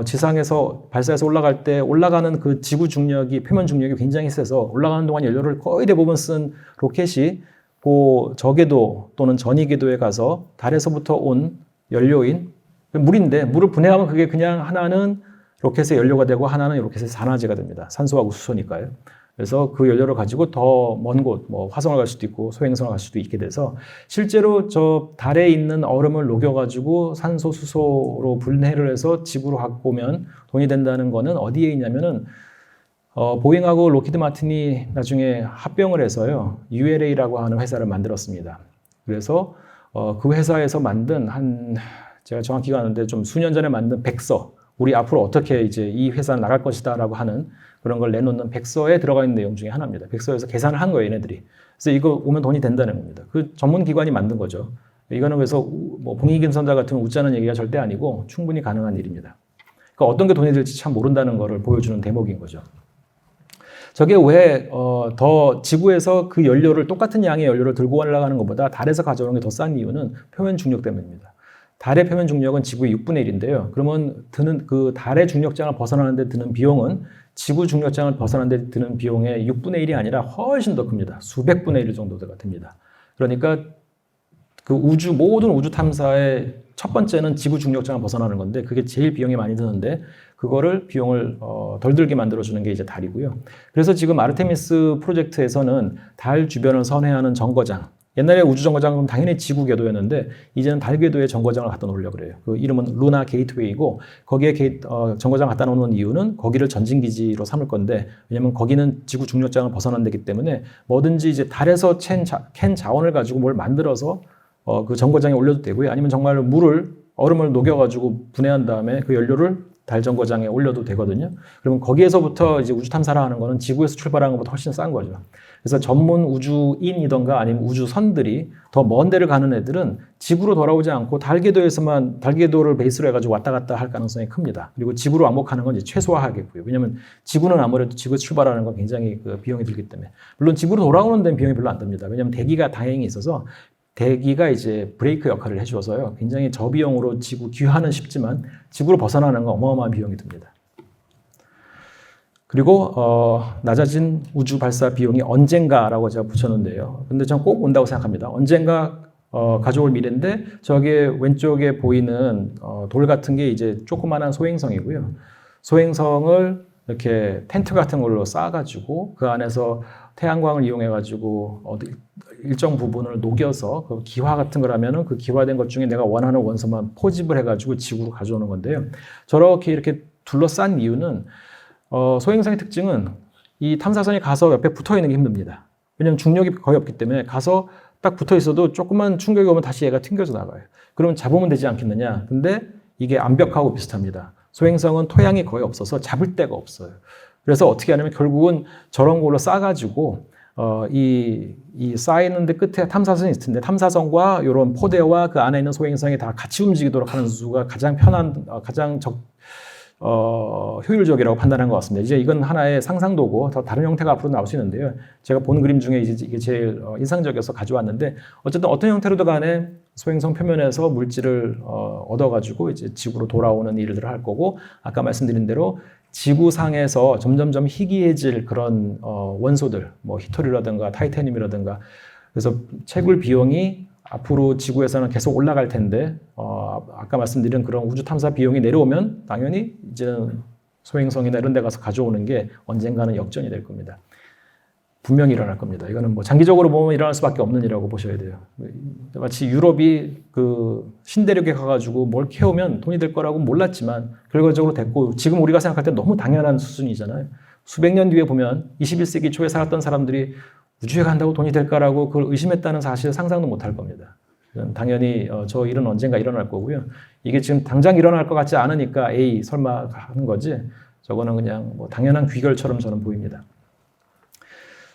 지상에서 발사해서 올라갈 때 올라가는 그 지구 중력이, 표면 중력이 굉장히 세서 올라가는 동안 연료를 거의 대부분 쓴 로켓이 그 저궤도 또는 전위 궤도에 가서 달에서부터 온 연료인 물인데 물을 분해하면 그게 그냥 하나는 로켓의 연료가 되고 하나는 로켓의 산화제가 됩니다. 산소하고 수소니까요. 그래서 그 연료를 가지고 더 먼 곳, 뭐 화성을 갈 수도 있고 소행성을 갈 수도 있게 돼서 실제로 저 달에 있는 얼음을 녹여가지고 산소, 수소로 분해를 해서 지구로 갖고 오면 돈이 된다는 거는 어디에 있냐면은 보잉하고 로키드 마틴이 나중에 합병을 해서요 ULA라고 하는 회사를 만들었습니다. 그래서 그 회사에서 만든 제가 정확히가 아는데 좀 수년 전에 만든 백서, 우리 앞으로 어떻게 이제 이 회사는 나갈 것이다라고 하는 그런 걸 내놓는 백서에 들어가 있는 내용 중에 하나입니다. 백서에서 계산을 한 거예요, 얘네들이. 그래서 이거 오면 돈이 된다는 겁니다. 그 전문 기관이 만든 거죠. 이거는 그래서 뭐 봉익임선자 같은 웃자는 얘기가 절대 아니고 충분히 가능한 일입니다. 그러니까 어떤 게 돈이 될지 참 모른다는 거를 보여주는 대목인 거죠. 저게 왜 더 지구에서 그 연료를 똑같은 양의 연료를 들고 올라가는 것보다 달에서 가져오는 게 더 싼 이유는 표면 중력 때문입니다. 달의 표면 중력은 지구의 6분의 1인데요. 그러면 드는 그 달의 중력장을 벗어나는데 드는 비용은 지구 중력장을 벗어나는데 드는 비용의 6분의 1이 아니라 훨씬 더 큽니다. 수백 분의 1 정도가 됩니다. 그러니까 그 모든 우주 탐사의 첫 번째는 지구 중력장을 벗어나는 건데 그게 제일 비용이 많이 드는데 그거를 비용을 덜 들게 만들어주는 게 이제 달이고요. 그래서 지금 아르테미스 프로젝트에서는 달 주변을 선회하는 정거장, 옛날에 우주 정거장은 당연히 지구 궤도였는데 이제는 달 궤도에 정거장을 갖다 놓으려고 그래요. 그 이름은 루나 게이트웨이고 거기에 정거장 갖다 놓는 이유는 거기를 전진 기지로 삼을 건데 왜냐면 거기는 지구 중력장을 벗어난 데기 때문에 뭐든지 이제 달에서 캔 자원을 가지고 뭘 만들어서 그 정거장에 올려도 되고요. 아니면 정말 얼음을 녹여가지고 분해한 다음에 그 연료를 달 정거장에 올려도 되거든요. 그러면 거기에서부터 이제 우주 탐사를 하는 거는 지구에서 출발하는 것보다 훨씬 싼 거죠. 그래서 전문 우주인이던가 아니면 우주선들이 더 먼 데를 가는 애들은 지구로 돌아오지 않고 달 궤도를 베이스로 해가지고 왔다 갔다 할 가능성이 큽니다. 그리고 지구로 왕복하는 건 이제 최소화하겠고요. 왜냐하면 지구는 아무래도 지구에서 출발하는 건 굉장히 그 비용이 들기 때문에. 물론 지구로 돌아오는 데는 비용이 별로 안 듭니다. 왜냐하면 대기가 다행히 있어서 대기가 이제 브레이크 역할을 해줘서요. 굉장히 저비용으로 지구 귀환은 쉽지만 지구로 벗어나는 건 어마어마한 비용이 듭니다. 그리고 낮아진 우주 발사 비용이 언젠가라고 제가 붙였는데요. 근데 전 꼭 온다고 생각합니다. 언젠가 가져올 미래인데 저게 왼쪽에 보이는 돌 같은 게 이제 조그만한 소행성이고요. 소행성을 이렇게 텐트 같은 걸로 쌓아가지고 그 안에서 태양광을 이용해가지고 일정 부분을 녹여서 그 기화 같은 걸 하면은 그 기화된 것 중에 내가 원하는 원소만 포집을 해가지고 지구로 가져오는 건데요. 저렇게 이렇게 둘러싼 이유는 소행성의 특징은 이 탐사선이 가서 옆에 붙어 있는 게 힘듭니다. 왜냐하면 중력이 거의 없기 때문에 가서 딱 붙어 있어도 조금만 충격이 오면 다시 얘가 튕겨져 나가요. 그러면 잡으면 되지 않겠느냐. 근데 이게 암벽하고 비슷합니다. 소행성은 토양이 거의 없어서 잡을 데가 없어요. 그래서 어떻게 하냐면 결국은 저런 걸로 싸가지고 이 쌓이는데 끝에 탐사선이 있을 텐데 탐사선과 이런 포대와 그 안에 있는 소행성이 다 같이 움직이도록 하는 수가 가장 편한, 가장 효율적이라고 판단한 것 같습니다. 이제 이건 하나의 상상도고 더 다른 형태가 앞으로 나올 수 있는데요. 제가 본 그림 중에 이게 제일 인상적이어서 가져왔는데 어쨌든 어떤 형태로도 간에 소행성 표면에서 물질을 얻어가지고 이제 지구로 돌아오는 일들을 할 거고 아까 말씀드린 대로 지구상에서 점점점 희귀해질 그런 원소들, 뭐 히토리라든가 타이타늄이라든가 그래서 채굴 비용이 앞으로 지구에서는 계속 올라갈 텐데 아까 말씀드린 그런 우주 탐사 비용이 내려오면 당연히 이제는 소행성이나 이런 데 가서 가져오는 게 언젠가는 역전이 될 겁니다. 분명히 일어날 겁니다. 이거는 뭐 장기적으로 보면 일어날 수밖에 없는 일이라고 보셔야 돼요. 마치 유럽이 그 신대륙에 가가지고 뭘 캐오면 돈이 될 거라고 몰랐지만 결과적으로 됐고 지금 우리가 생각할 때 너무 당연한 수준이잖아요. 수백 년 뒤에 보면 21세기 초에 살았던 사람들이 우주에 간다고 돈이 될까라고 그걸 의심했다는 사실을 상상도 못할 겁니다. 당연히 저 일은 언젠가 일어날 거고요. 이게 지금 당장 일어날 것 같지 않으니까 에이 설마 하는 거지 저거는 그냥 뭐 당연한 귀결처럼 저는 보입니다.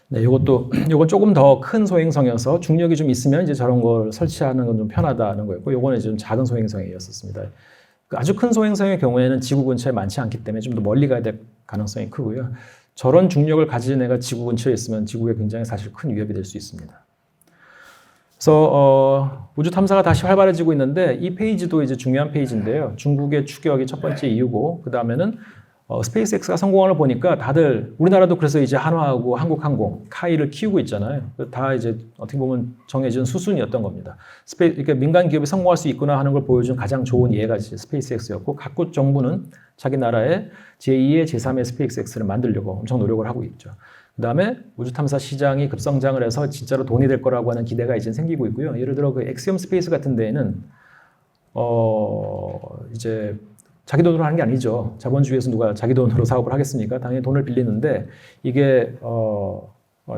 네, 요건 조금 더 큰 소행성이어서 중력이 좀 있으면 이제 저런 걸 설치하는 건 좀 편하다는 거였고, 요거는 좀 작은 소행성이었습니다. 아주 큰 소행성의 경우에는 지구 근처에 많지 않기 때문에 좀 더 멀리 가야 될 가능성이 크고요. 저런 중력을 가진 애가 지구 근처에 있으면 지구에 굉장히 사실 큰 위협이 될 수 있습니다. 그래서 우주 탐사가 다시 활발해지고 있는데 이 페이지도 이제 중요한 페이지인데요. 중국의 추격이 첫 번째 이유고 그 다음에는 스페이스X가 성공한 걸 보니까 다들 우리나라도 그래서 이제 한화하고 한국항공, 카이를 키우고 있잖아요. 다 이제 어떻게 보면 정해진 수순이었던 겁니다. 그러니까 민간 기업이 성공할 수 있구나 하는 걸 보여준 가장 좋은 예가 스페이스X였고 각국 정부는 자기 나라의 제2의 제3의 스페이스X를 만들려고 엄청 노력을 하고 있죠. 그 다음에 우주 탐사 시장이 급성장을 해서 진짜로 돈이 될 거라고 하는 기대가 이제 생기고 있고요. 예를 들어 그 엑시엄 스페이스 같은 데에는 이제 자기 돈으로 하는 게 아니죠. 자본주의에서 누가 자기 돈으로 사업을 하겠습니까? 당연히 돈을 빌리는데 이게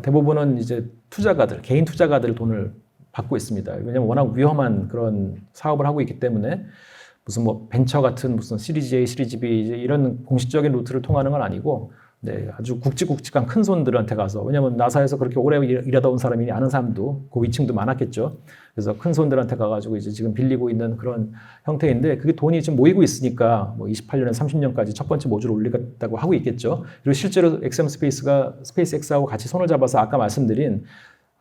대부분은 이제 투자가들, 개인 투자가들 돈을 받고 있습니다. 왜냐하면 워낙 위험한 그런 사업을 하고 있기 때문에 무슨 뭐 벤처 같은 무슨 시리즈 A, 시리즈 B 이런 공식적인 루트를 통하는 건 아니고 네, 아주 굵직굵직한 큰 손들한테 가서 왜냐하면 나사에서 그렇게 오래 일하다 온 사람이니 아는 사람도 그 위층도 많았겠죠. 그래서 큰 손들한테 가가지고 이제 지금 빌리고 있는 그런 형태인데 그게 돈이 지금 모이고 있으니까 뭐 28년에 30년까지 첫 번째 모듈을 올리겠다고 하고 있겠죠. 그리고 실제로 엑스엠 스페이스가 스페이스X하고 같이 손을 잡아서 아까 말씀드린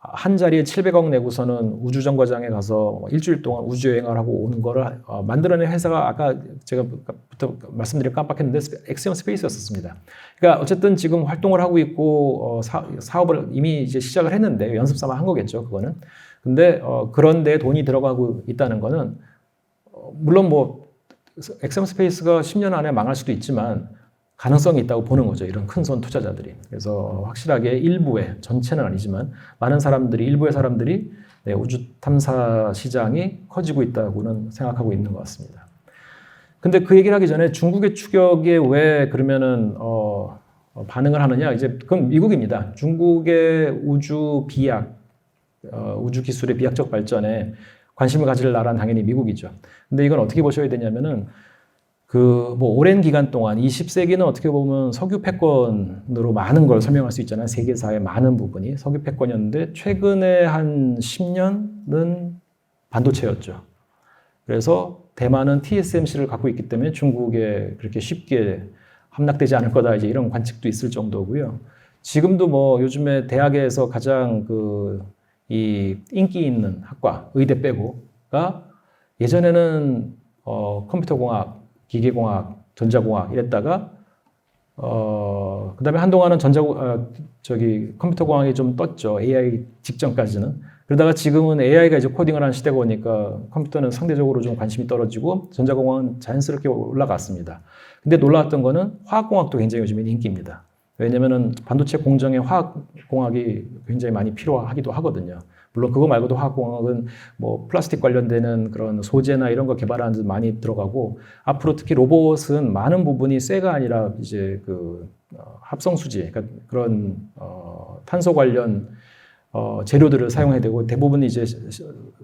한 자리에 700억 내고서는 우주정거장에 가서 일주일 동안 우주여행을 하고 오는 거를 만들어낸 회사가 아까 제가 부터 말씀드리고 깜빡했는데 엑시엄 스페이스였었습니다. 그러니까 어쨌든 지금 활동을 하고 있고 사업을 이미 이제 시작을 했는데 연습 삼아 한 거겠죠, 그거는. 근데 그런 데 돈이 들어가고 있다는 거는 물론 뭐 엑시엄 스페이스가 10년 안에 망할 수도 있지만 가능성이 있다고 보는 거죠. 이런 큰손 투자자들이. 그래서 확실하게 일부의, 전체는 아니지만 많은 사람들이, 일부의 사람들이 네, 우주 탐사 시장이 커지고 있다고는 생각하고 있는 것 같습니다. 근데 그 얘기를 하기 전에 중국의 추격에 왜 그러면은 반응을 하느냐? 이제 그건 미국입니다. 중국의 우주 비약, 우주 기술의 비약적 발전에 관심을 가질 나라는 당연히 미국이죠. 근데 이건 어떻게 보셔야 되냐면은 뭐 오랜 기간 동안 20세기는 어떻게 보면 석유 패권으로 많은 걸 설명할 수 있잖아요. 세계사의 많은 부분이 석유 패권이었는데 최근에 한 10년은 반도체였죠. 그래서 대만은 TSMC를 갖고 있기 때문에 중국에 그렇게 쉽게 함락되지 않을 거다 이제 이런 관측도 있을 정도고요. 지금도 뭐 요즘에 대학에서 가장 이 인기 있는 학과 의대 빼고가 예전에는 컴퓨터공학 기계공학, 전자공학 이랬다가 그다음에 한동안은 컴퓨터공학이 좀 떴죠. AI 직전까지는. 그러다가 지금은 AI가 이제 코딩을 하는 시대가 오니까 컴퓨터는 상대적으로 좀 관심이 떨어지고 전자공학은 자연스럽게 올라갔습니다. 근데 놀라웠던 거는 화학공학도 굉장히 요즘에 인기입니다. 왜냐면은 반도체 공정에 화학공학이 굉장히 많이 필요하기도 하거든요. 물론 그거 말고도 화학공학은 뭐 플라스틱 관련되는 그런 소재나 이런 거 개발하는 데 많이 들어가고 앞으로 특히 로봇은 많은 부분이 쇠가 아니라 이제 합성수지, 그러니까 그런 탄소 관련 재료들을 사용해야 되고 대부분 이제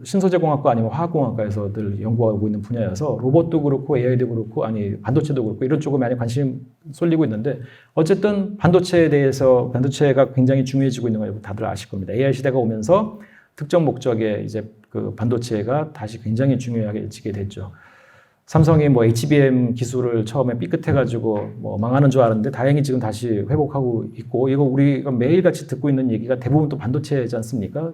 신소재공학과 아니면 화학공학과에서 늘 연구하고 있는 분야여서 로봇도 그렇고 AI도 그렇고 반도체도 그렇고 이런 쪽에 많이 관심 쏠리고 있는데 어쨌든 반도체에 대해서 반도체가 굉장히 중요해지고 있는 걸 다들 아실 겁니다. AI 시대가 오면서 특정 목적의 이제 그 반도체가 다시 굉장히 중요해지게 됐죠. 삼성이 뭐 HBM 기술을 처음에 삐끗해가지고 뭐 망하는 줄 알았는데 다행히 지금 다시 회복하고 있고 이거 우리가 매일같이 듣고 있는 얘기가 대부분 또 반도체지 않습니까?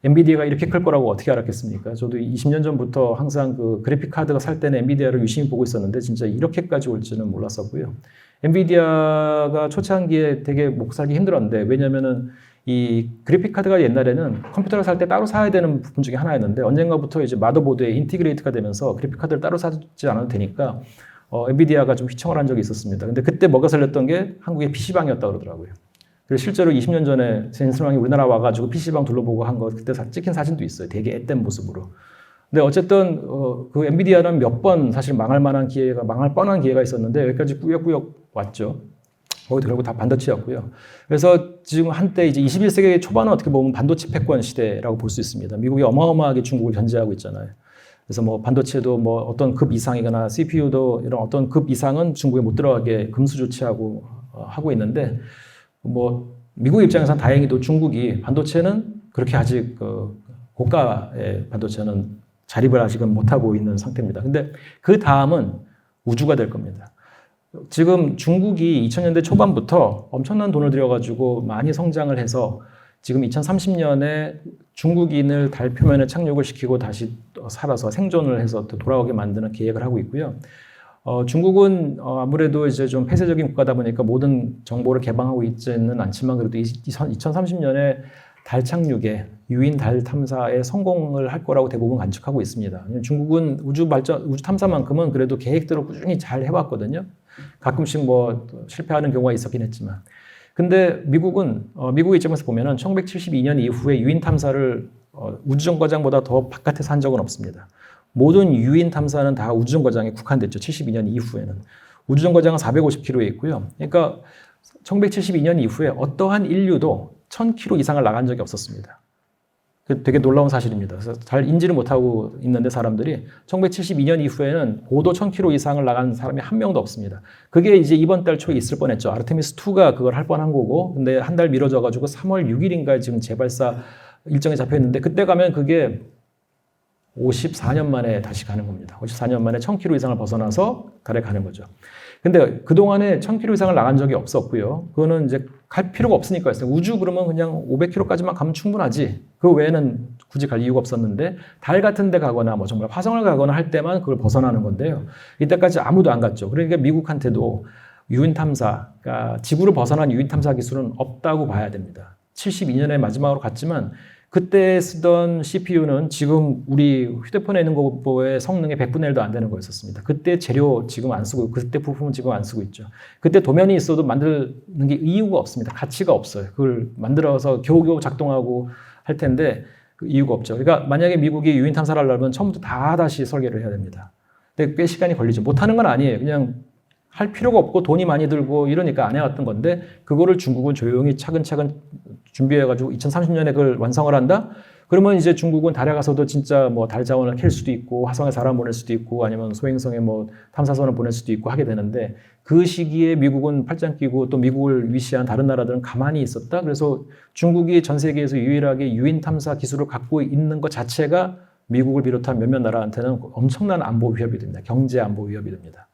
엔비디아가 이렇게 클 거라고 어떻게 알았겠습니까? 저도 20년 전부터 항상 그 그래픽 카드가 살 때는 엔비디아를 유심히 보고 있었는데 진짜 이렇게까지 올지는 몰랐었고요. 엔비디아가 초창기에 되게 먹살기 힘들었는데 왜냐면은 이 그래픽 카드가 옛날에는 컴퓨터를 살 때 따로 사야 되는 부분 중에 하나였는데 언젠가부터 이제 마더보드에 인티그레이트가 되면서 그래픽 카드를 따로 사지 않아도 되니까 엔비디아가 좀 휘청을 한 적이 있었습니다. 근데 그때 먹여 살렸던 게 한국의 PC방이었다고 그러더라고요. 그래서 실제로 20년 전에 젠슨왕이 우리나라 와가지고 PC방 둘러보고 한 거 그때 찍힌 사진도 있어요. 되게 앳된 모습으로. 근데 어쨌든 그 엔비디아는 몇 번 사실 망할 뻔한 기회가 있었는데 여기까지 꾸역꾸역 왔죠. 거기 결국 다 반도체였고요. 그래서 지금 한때 이제 21세기 초반은 어떻게 보면 반도체 패권 시대라고 볼 수 있습니다. 미국이 어마어마하게 중국을 견제하고 있잖아요. 그래서 뭐 반도체도 뭐 어떤 급 이상이거나 CPU도 이런 어떤 급 이상은 중국에 못 들어가게 금수 조치하고 하고 있는데 뭐 미국 입장에서는 다행히도 중국이 반도체는 그렇게 아직 고가의 반도체는 자립을 아직은 못하고 있는 상태입니다. 근데 그 다음은 우주가 될 겁니다. 지금 중국이 2000년대 초반부터 엄청난 돈을 들여가지고 많이 성장을 해서 지금 2030년에 중국인을 달 표면에 착륙을 시키고 다시 살아서 생존을 해서 또 돌아오게 만드는 계획을 하고 있고요. 중국은 아무래도 이제 좀 폐쇄적인 국가다 보니까 모든 정보를 개방하고 있지는 않지만 그래도 2030년에 달 착륙에 유인 달 탐사에 성공을 할 거라고 대부분 관측하고 있습니다. 중국은 우주 탐사만큼은 그래도 계획대로 꾸준히 잘 해왔거든요. 가끔씩 뭐 실패하는 경우가 있었긴 했지만. 근데 미국의 입장에서 보면은 1972년 이후에 유인 탐사를 우주정거장보다 더 바깥에서 한 적은 없습니다. 모든 유인 탐사는 다 우주정거장에 국한됐죠. 72년 이후에는. 우주정거장은 450km에 있고요. 그러니까 1972년 이후에 어떠한 인류도 1000km 이상을 나간 적이 없었습니다. 되게 놀라운 사실입니다. 그래서 잘 인지를 못하고 있는데 사람들이 1972년 이후에는 고도 1000km 이상을 나간 사람이 한 명도 없습니다. 그게 이제 이번 달 초에 있을 뻔했죠. 아르테미스2가 그걸 할 뻔한 거고 근데 한 달 미뤄져가지고 3월 6일인가에 지금 재발사 일정이 잡혀있는데 그때 가면 그게 54년 만에 다시 가는 겁니다. 54년 만에 1000km 이상을 벗어나서 달에 가는 거죠. 근데 그동안에 1000km 이상을 나간 적이 없었고요. 그거는 이제 갈 필요가 없으니까 했어요. 우주 그러면 그냥 500km까지만 가면 충분하지. 그 외에는 굳이 갈 이유가 없었는데 달 같은 데 가거나 뭐 정말 화성을 가거나 할 때만 그걸 벗어나는 건데요. 이때까지 아무도 안 갔죠. 그러니까 미국한테도 유인 탐사, 그러니까 지구를 벗어난 유인 탐사 기술은 없다고 봐야 됩니다. 72년에 마지막으로 갔지만 그때 쓰던 CPU는 지금 우리 휴대폰에 있는 거의 성능의 100분의 1도 안 되는 거였었습니다. 그때 재료 지금 안 쓰고 그때 부품은 지금 안 쓰고 있죠. 그때 도면이 있어도 만드는 게 이유가 없습니다. 가치가 없어요. 그걸 만들어서 겨우겨우 작동하고 할 텐데 그 이유가 없죠. 그러니까 만약에 미국이 유인 탐사를 하려면 처음부터 다시 설계를 해야 됩니다. 근데 꽤 시간이 걸리죠. 못하는 건 아니에요. 그냥 할 필요가 없고 돈이 많이 들고 이러니까 안 해왔던 건데 그거를 중국은 조용히 차근차근 준비해가지고 2030년에 그걸 완성을 한다? 그러면 이제 중국은 달에 가서도 진짜 뭐 달 자원을 캘 수도 있고 화성에 사람 보낼 수도 있고 아니면 소행성에 뭐 탐사선을 보낼 수도 있고 하게 되는데 그 시기에 미국은 팔짱 끼고 또 미국을 위시한 다른 나라들은 가만히 있었다? 그래서 중국이 전 세계에서 유일하게 유인 탐사 기술을 갖고 있는 것 자체가 미국을 비롯한 몇몇 나라한테는 엄청난 안보 위협이 됩니다. 경제 안보 위협이 됩니다.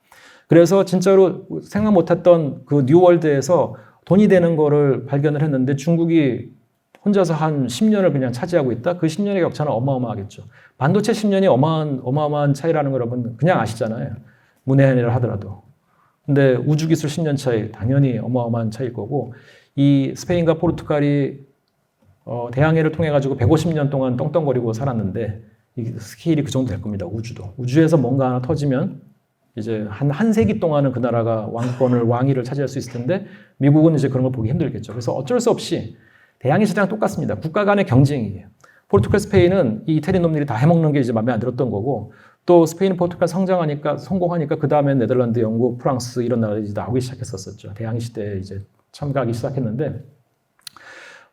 그래서 진짜로 생각 못했던 그 뉴월드에서 돈이 되는 거를 발견을 했는데 중국이 혼자서 한 10년을 그냥 차지하고 있다? 그 10년의 격차는 어마어마하겠죠. 반도체 10년이 어마어마한 차이라는 거 여러분 그냥 아시잖아요. 문해한이라 하더라도. 근데 우주기술 10년 차이 당연히 어마어마한 차이일 거고 이 스페인과 포르투갈이 대항해를 통해 가지고 150년 동안 떵떵거리고 살았는데 이 스케일이 그 정도 될 겁니다. 우주도. 우주에서 뭔가 하나 터지면 이제 한 세기 동안은 그 나라가 왕위를 차지할 수 있을 텐데 미국은 이제 그런 걸 보기 힘들겠죠. 그래서 어쩔 수 없이 대항해 시장은 똑같습니다. 국가 간의 경쟁이에요. 포르투갈, 스페인은 이 이태리 놈들이 다 해먹는 게 이제 마음에 안 들었던 거고 또 스페인, 포르투갈 성공하니까 그 다음에 네덜란드, 영국, 프랑스 이런 나라들이 이제 나오기 시작했었죠. 대항해 시대에 이제 참가하기 시작했는데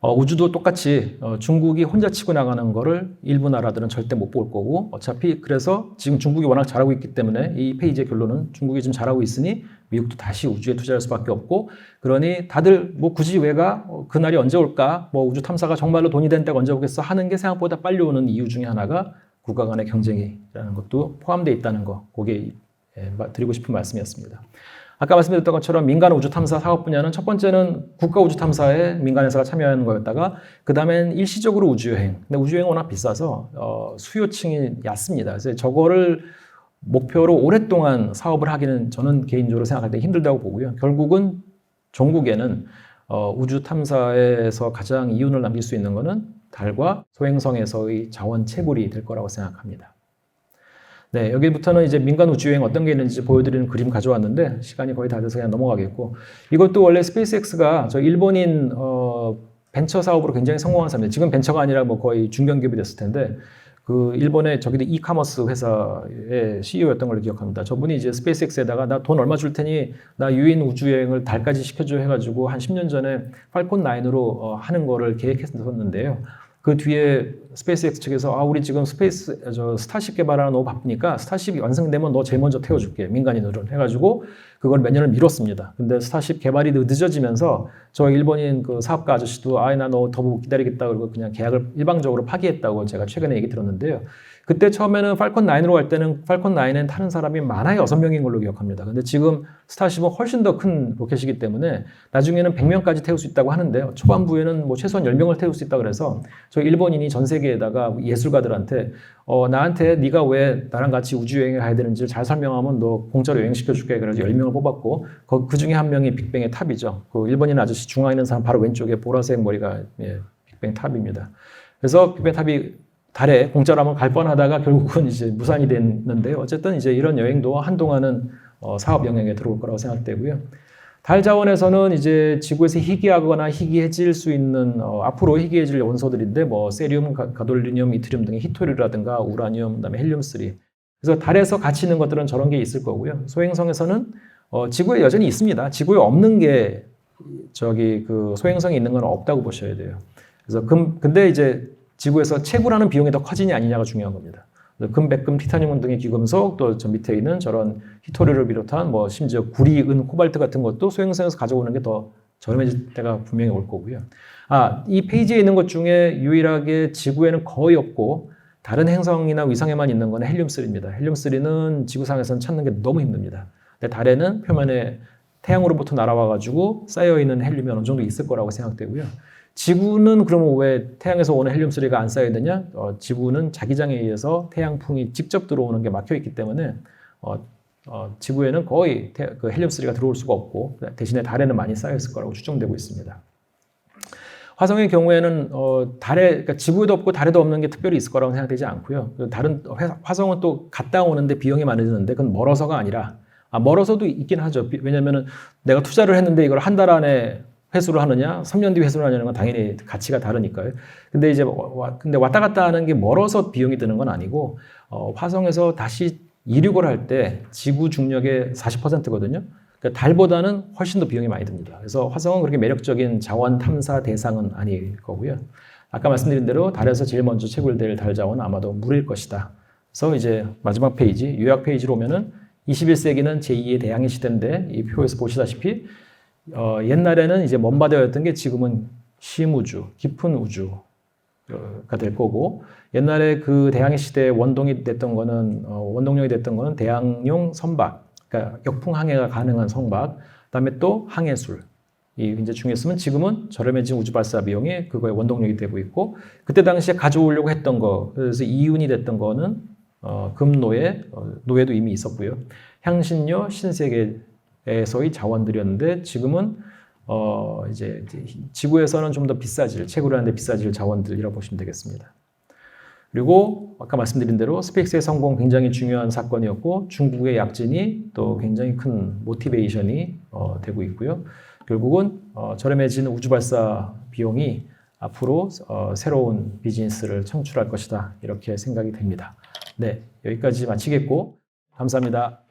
우주도 똑같이 중국이 혼자 치고 나가는 거를 일부 나라들은 절대 못 볼 거고 어차피 그래서 지금 중국이 워낙 잘하고 있기 때문에 이 페이지의 결론은 중국이 좀 잘하고 있으니 미국도 다시 우주에 투자할 수밖에 없고 그러니 다들 뭐 굳이 왜가 그날이 언제 올까 뭐 우주 탐사가 정말로 돈이 된 때가 언제 오겠어 하는 게 생각보다 빨리 오는 이유 중에 하나가 국가 간의 경쟁이라는 것도 포함되어 있다는 거 그게 드리고 싶은 말씀이었습니다. 아까 말씀드렸던 것처럼 민간 우주 탐사 사업 분야는 첫 번째는 국가 우주 탐사에 민간 회사가 참여하는 거였다가 그 다음엔 일시적으로 우주여행. 근데 우주여행은 워낙 비싸서 수요층이 얕습니다. 그래서 저거를 목표로 오랫동안 사업을 하기는 저는 개인적으로 생각할 때 힘들다고 보고요. 결국은 종국에는 우주 탐사에서 가장 이윤을 남길 수 있는 것은 달과 소행성에서의 자원 채굴이 될 거라고 생각합니다. 네, 여기부터는 이제 민간 우주여행 어떤 게 있는지 보여드리는 그림 가져왔는데 시간이 거의 다 돼서 그냥 넘어가겠고, 이것도 원래 스페이스X가 저 일본인 벤처 사업으로 굉장히 성공한 사람입니다. 지금 벤처가 아니라 뭐 거의 중견기업이 됐을 텐데, 그 일본의 저기도 이카머스 회사의 CEO였던 걸로 기억합니다. 저분이 이제 스페이스X에다가 나 돈 얼마 줄 테니 나 유인 우주여행을 달까지 시켜줘 해가지고 한 10년 전에 팔콘 9으로 하는 거를 계획했었는데요. 그 뒤에 스페이스X 측에서 우리 지금 스타쉽 개발하는 너무 바쁘니까 스타쉽이 완성되면 너 제일 먼저 태워줄게, 민간인으로 해가지고 그걸 몇 년을 미뤘습니다. 근데 스타쉽 개발이 늦어지면서 저 일본인 그 사업가 아저씨도 나 너 더 기다리겠다 그러고 그냥 계약을 일방적으로 파기했다고 제가 최근에 얘기 들었는데요. 그때 처음에는 팔콘 9으로 갈 때는 팔콘 9엔 타는 사람이 많아야 6명인 걸로 기억합니다. 근데 지금 스타쉽은 훨씬 더 큰 로켓이기 때문에 나중에는 100명까지 태울 수 있다고 하는데요. 초반부에는 뭐 최소한 10명을 태울 수 있다 그래서 저 일본인이 전 세계에다가 예술가들한테 나한테 네가 왜 나랑 같이 우주여행에 가야 되는지를 잘 설명하면 너 공짜로 여행시켜줄게. 그래서 10명을 뽑았고 그 중에 한 명이 빅뱅의 탑이죠. 그 일본인 아저씨 중앙에 있는 사람 바로 왼쪽에 보라색 머리가 빅뱅 탑입니다. 그래서 빅뱅 탑이 달에 공짜로 한번 갈 뻔하다가 결국은 이제 무산이 됐는데요. 어쨌든 이제 이런 여행도 한동안은 사업 영역에 들어올 거라고 생각되고요. 달 자원에서는 이제 지구에서 희귀하거나 희귀해질 수 있는 앞으로 희귀해질 원소들인데 뭐 세륨, 가돌리늄, 이트륨 등의 히토리라든가 우라늄, 그다음에 헬륨3. 그래서 달에서 가치 있는 것들은 저런 게 있을 거고요. 소행성에서는 지구에 여전히 있습니다. 지구에 없는 게 그 소행성에 있는 건 없다고 보셔야 돼요. 그래서 근데 이제 지구에서 채굴하는 비용이 더 커지냐 아니냐가 중요한 겁니다. 금, 백금, 티타늄 등의 귀금속, 또 저 밑에 있는 저런 히토리를 비롯한 뭐 심지어 구리, 은, 코발트 같은 것도 소행성에서 가져오는 게 더 저렴해질 때가 분명히 올 거고요. 이 페이지에 있는 것 중에 유일하게 지구에는 거의 없고 다른 행성이나 위성에만 있는 건 헬륨3입니다. 헬륨3는 지구상에서는 찾는 게 너무 힘듭니다. 근데 달에는 표면에 태양으로부터 날아와가지고 쌓여있는 헬륨이 어느 정도 있을 거라고 생각되고요. 지구는 그러면 왜 태양에서 오는 헬륨3가 안 쌓여야 되냐? 지구는 자기장에 의해서 태양풍이 직접 들어오는 게 막혀 있기 때문에 지구에는 거의 그 헬륨3가 들어올 수가 없고 대신에 달에는 많이 쌓여 있을 거라고 추정되고 있습니다. 화성의 경우에는 그러니까 지구에도 없고 달에도 없는 게 특별히 있을 거라고 생각되지 않고요. 화성은 또 갔다 오는데 비용이 많이 드는데 그건 멀어서가 아니라 멀어서도 있긴 하죠. 왜냐면은 내가 투자를 했는데 이걸 한 달 안에 회수를 하느냐, 3년 뒤 회수를 하느냐는 건 당연히 가치가 다르니까요. 근데 이제 근데 왔다 갔다 하는 게 멀어서 비용이 드는 건 아니고 화성에서 다시 이륙을 할 때 지구 중력의 40%거든요. 그러니까 달보다는 훨씬 더 비용이 많이 듭니다. 그래서 화성은 그렇게 매력적인 자원 탐사 대상은 아닐 거고요. 아까 말씀드린 대로 달에서 제일 먼저 채굴될 달 자원은 아마도 물일 것이다. 그래서 이제 마지막 페이지, 요약 페이지로 오면은 21세기는 제2의 대항해 시대인데 이 표에서 보시다시피 옛날에는 이제 먼 바다였던 게 지금은 심우주, 깊은 우주가 될 거고, 옛날에 그 대항해 시대에 원동력이 됐던 거는 대항용 선박, 그러니까 역풍 항해가 가능한 선박, 그다음에 또 항해술. 이 굉장히 중요했으면 지금은 저렴해진 우주 발사 비용이 그거의 원동력이 되고 있고, 그때 당시에 가져오려고 했던 거, 그래서 이윤이 됐던 거는 금노예, 노예도 이미 있었고요. 향신료, 신세계에서의 자원들이었는데 지금은 이제 지구에서는 좀 더 비싸질, 채굴하는데 비싸질 자원들이라고 보시면 되겠습니다. 그리고 아까 말씀드린 대로 스페이스의 성공 굉장히 중요한 사건이었고 중국의 약진이 또 굉장히 큰 모티베이션이 되고 있고요. 결국은 저렴해지는 우주 발사 비용이 앞으로 새로운 비즈니스를 창출할 것이다. 이렇게 생각이 됩니다. 네, 여기까지 마치겠고 감사합니다.